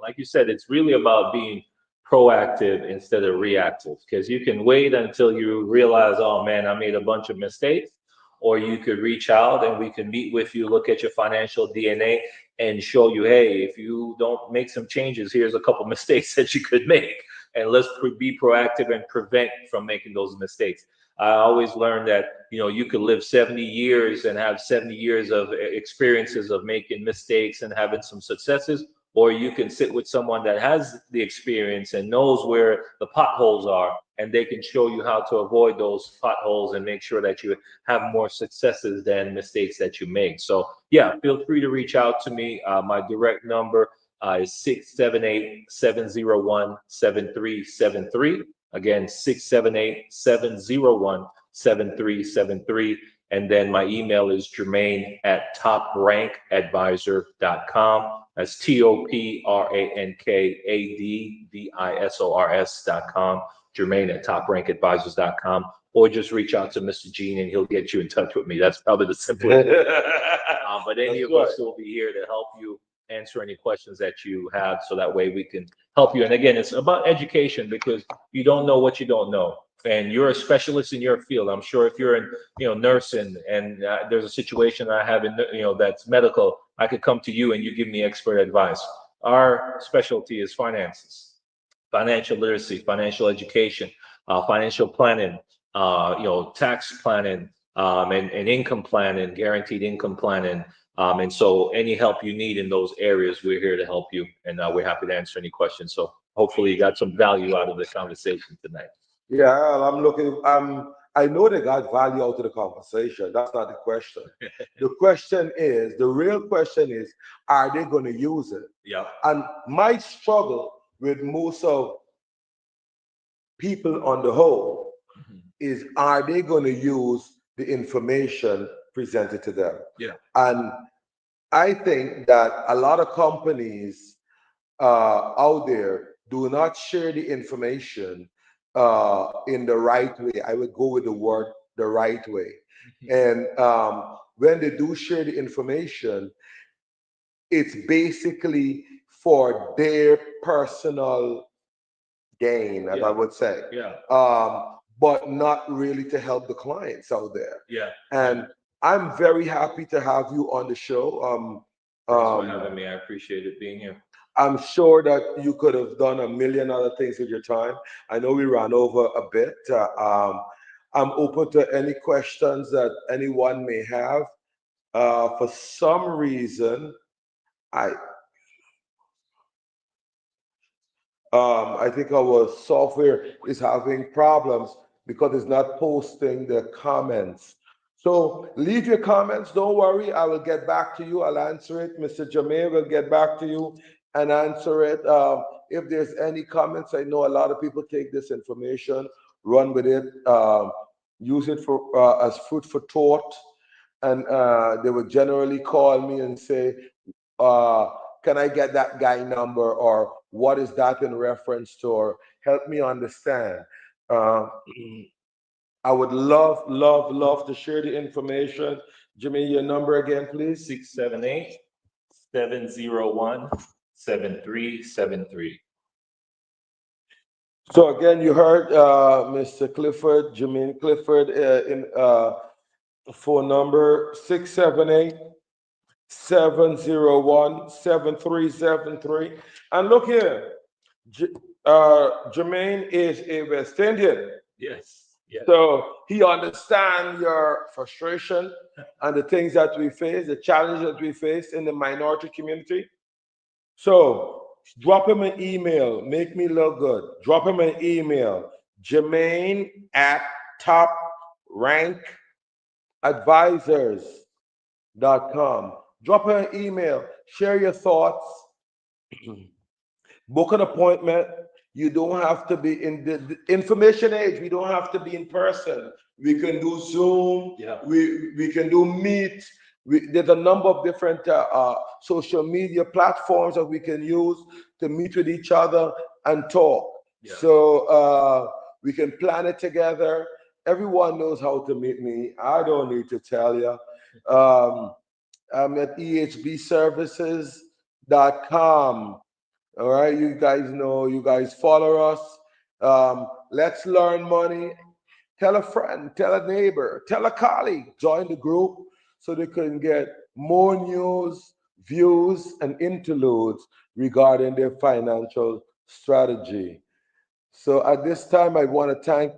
Like you said, it's really about being proactive instead of reactive, because you can wait until you realize, oh man, I made a bunch of mistakes, or you could reach out and we can meet with you, look at your financial DNA and show you, hey, if you don't make some changes, here's a couple mistakes that you could make, and let's be proactive and prevent from making those mistakes. I always learned that, you know, you could live 70 years and have 70 years of experiences of making mistakes and having some successes, or you can sit with someone that has the experience and knows where the potholes are, and they can show you how to avoid those potholes and make sure that you have more successes than mistakes that you make. So yeah, feel free to reach out to me. My direct number is 678-701-7373. Again, 678-701-7373. And then my email is jermaine@toprankadvisor.com. That's toprankadvisors.com. Jermaine@toprankadvisors.com. Or just reach out to Mr. Gene and he'll get you in touch with me. That's probably the simplest. But any of us will be here to help you answer any questions that you have, so that way we can help you. And again, it's about education, because you don't know what you don't know, and you're a specialist in your field. I'm sure if you're in, you know, nursing, and there's a situation I have in, you know, that's medical, I could come to you and you give me expert advice. Our specialty is finances, financial literacy, financial education, financial planning, you know, tax planning, and income planning, guaranteed income planning. And so any help you need in those areas, we're here to help you, and we're happy to answer any questions. So hopefully you got some value out of the conversation tonight. Yeah, I'm looking. I know they got value out of the conversation. That's not the question. The question is, the real question is, are they going to use it? Yeah. And my struggle with most of people on the whole is, are they going to use the information presented to them? Yeah. And I think that a lot of companies out there do not share the information in the right way. I would go with the word the right way. And when they do share the information, it's basically for their personal gain, as I would say. Yeah. But not really to help the clients out there. Yeah. And I'm very happy to have you on the show. Thanks for having me. I appreciate it being here. I'm sure that you could have done a million other things with your time. I know we ran over a bit. I'm open to any questions that anyone may have. For some reason, I think our software is having problems because it's not posting the comments. So leave your comments. Don't worry. I will get back to you. I'll answer it. Mr. Jermaine will get back to you and answer it. If there's any comments, I know a lot of people take this information, run with it, use it for as food for thought. And they would generally call me and say, can I get that guy number, or what is that in reference to, or help me understand. I would love to share the information. Jimmy, your number again, please. 678-701-7373. So again, you heard Mr. Clifford, Jermaine Clifford, in phone number 678-701-7373. And look here, Jermaine is a West Indian. Yes. Yes. So he understands your frustration and the things that we face, the challenges that we face in the minority community. So drop him an email, make me look good. Drop him an email, Jermaine@toprankadvisors.com. Drop him an email, share your thoughts, book an appointment. You don't have to be in the information age. We don't have to be in person. We can do Zoom. Yeah. We can do Meet. There's a number of different social media platforms that we can use to meet with each other and talk. Yeah. So we can plan it together. Everyone knows how to meet me. I don't need to tell you. I'm at ehbservices.com. All right, you guys know, you guys follow us. Let's learn money. Tell a friend, tell a neighbor, tell a colleague, join the group so they can get more news, views, and interludes regarding their financial strategy. So at this time, I want to thank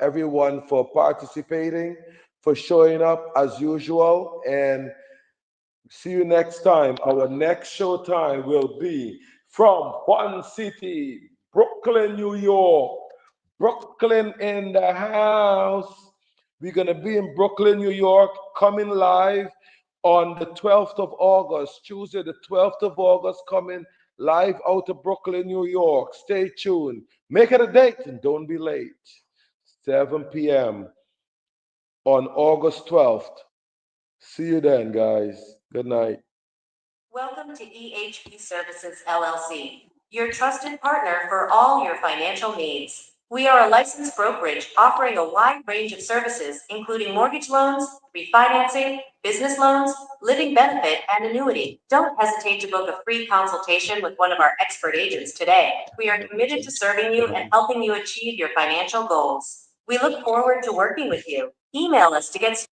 everyone for participating, for showing up as usual, and see you next time. Our next show time will be from Fun City, Brooklyn, New York. Brooklyn in the house. We're going to be in Brooklyn, New York, coming live on the 12th of August, Tuesday, the 12th of August, coming live out of Brooklyn, New York. Stay tuned. Make it a date and don't be late. 7 p.m. on August 12th. See you then, guys. Good night. Welcome to EHP Services LLC, your trusted partner for all your financial needs. We are a licensed brokerage offering a wide range of services, including mortgage loans, refinancing, business loans, living benefit, and annuity. Don't hesitate to book a free consultation with one of our expert agents today. We are committed to serving you and helping you achieve your financial goals. We look forward to working with you. Email us to get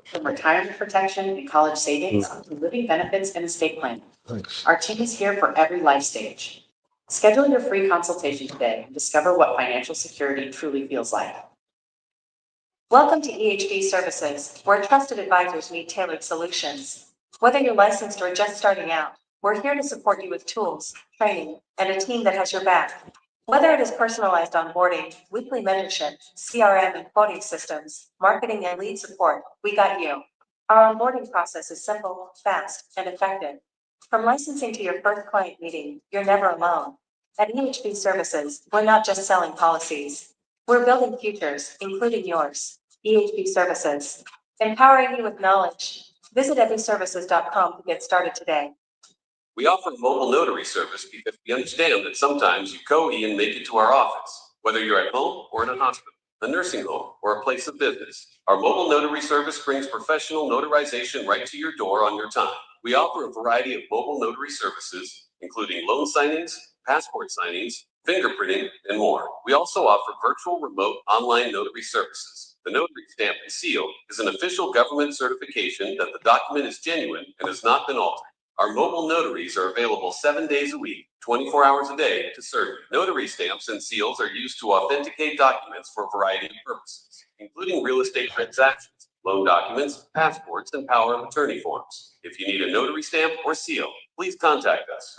from retirement protection and college savings to living benefits and estate planning. Thanks. Our team is here for every life stage. Schedule your free consultation today and discover what financial security truly feels like. Welcome to EHB Services, where trusted advisors meet tailored solutions. Whether you're licensed or just starting out, we're here to support you with tools, training, and a team that has your back. Whether it is personalized onboarding, weekly mentorship, CRM and quoting systems, marketing and lead support, we got you. Our onboarding process is simple, fast, and effective. From licensing to your first client meeting, you're never alone. At EHB Services, we're not just selling policies. We're building futures, including yours. EHB Services, empowering you with knowledge. Visit everyservices.com to get started today. We offer mobile notary service because we understand that sometimes you co-e and make it to our office, whether you're at home or in a hospital, a nursing home, or a place of business. Our mobile notary service brings professional notarization right to your door on your time. We offer a variety of mobile notary services, including loan signings, passport signings, fingerprinting, and more. We also offer virtual remote online notary services. The notary stamp and seal is an official government certification that the document is genuine and has not been altered. Our mobile notaries are available 7 days a week, 24 hours a day to serve you. Notary stamps and seals are used to authenticate documents for a variety of purposes, including real estate transactions, loan documents, passports, and power of attorney forms. If you need a notary stamp or seal, please contact us.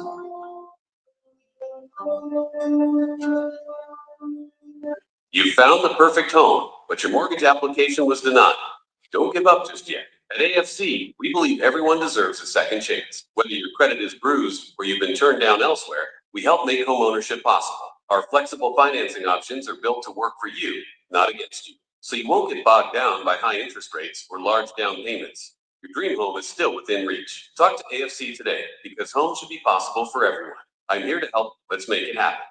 You found the perfect home, but your mortgage application was denied. Don't give up just yet. At AFC, we believe everyone deserves a second chance. Whether your credit is bruised or you've been turned down elsewhere, we help make homeownership possible. Our flexible financing options are built to work for you, not against you. So you won't get bogged down by high interest rates or large down payments. Your dream home is still within reach. Talk to AFC today because home should be possible for everyone. I'm here to help. Let's make it happen.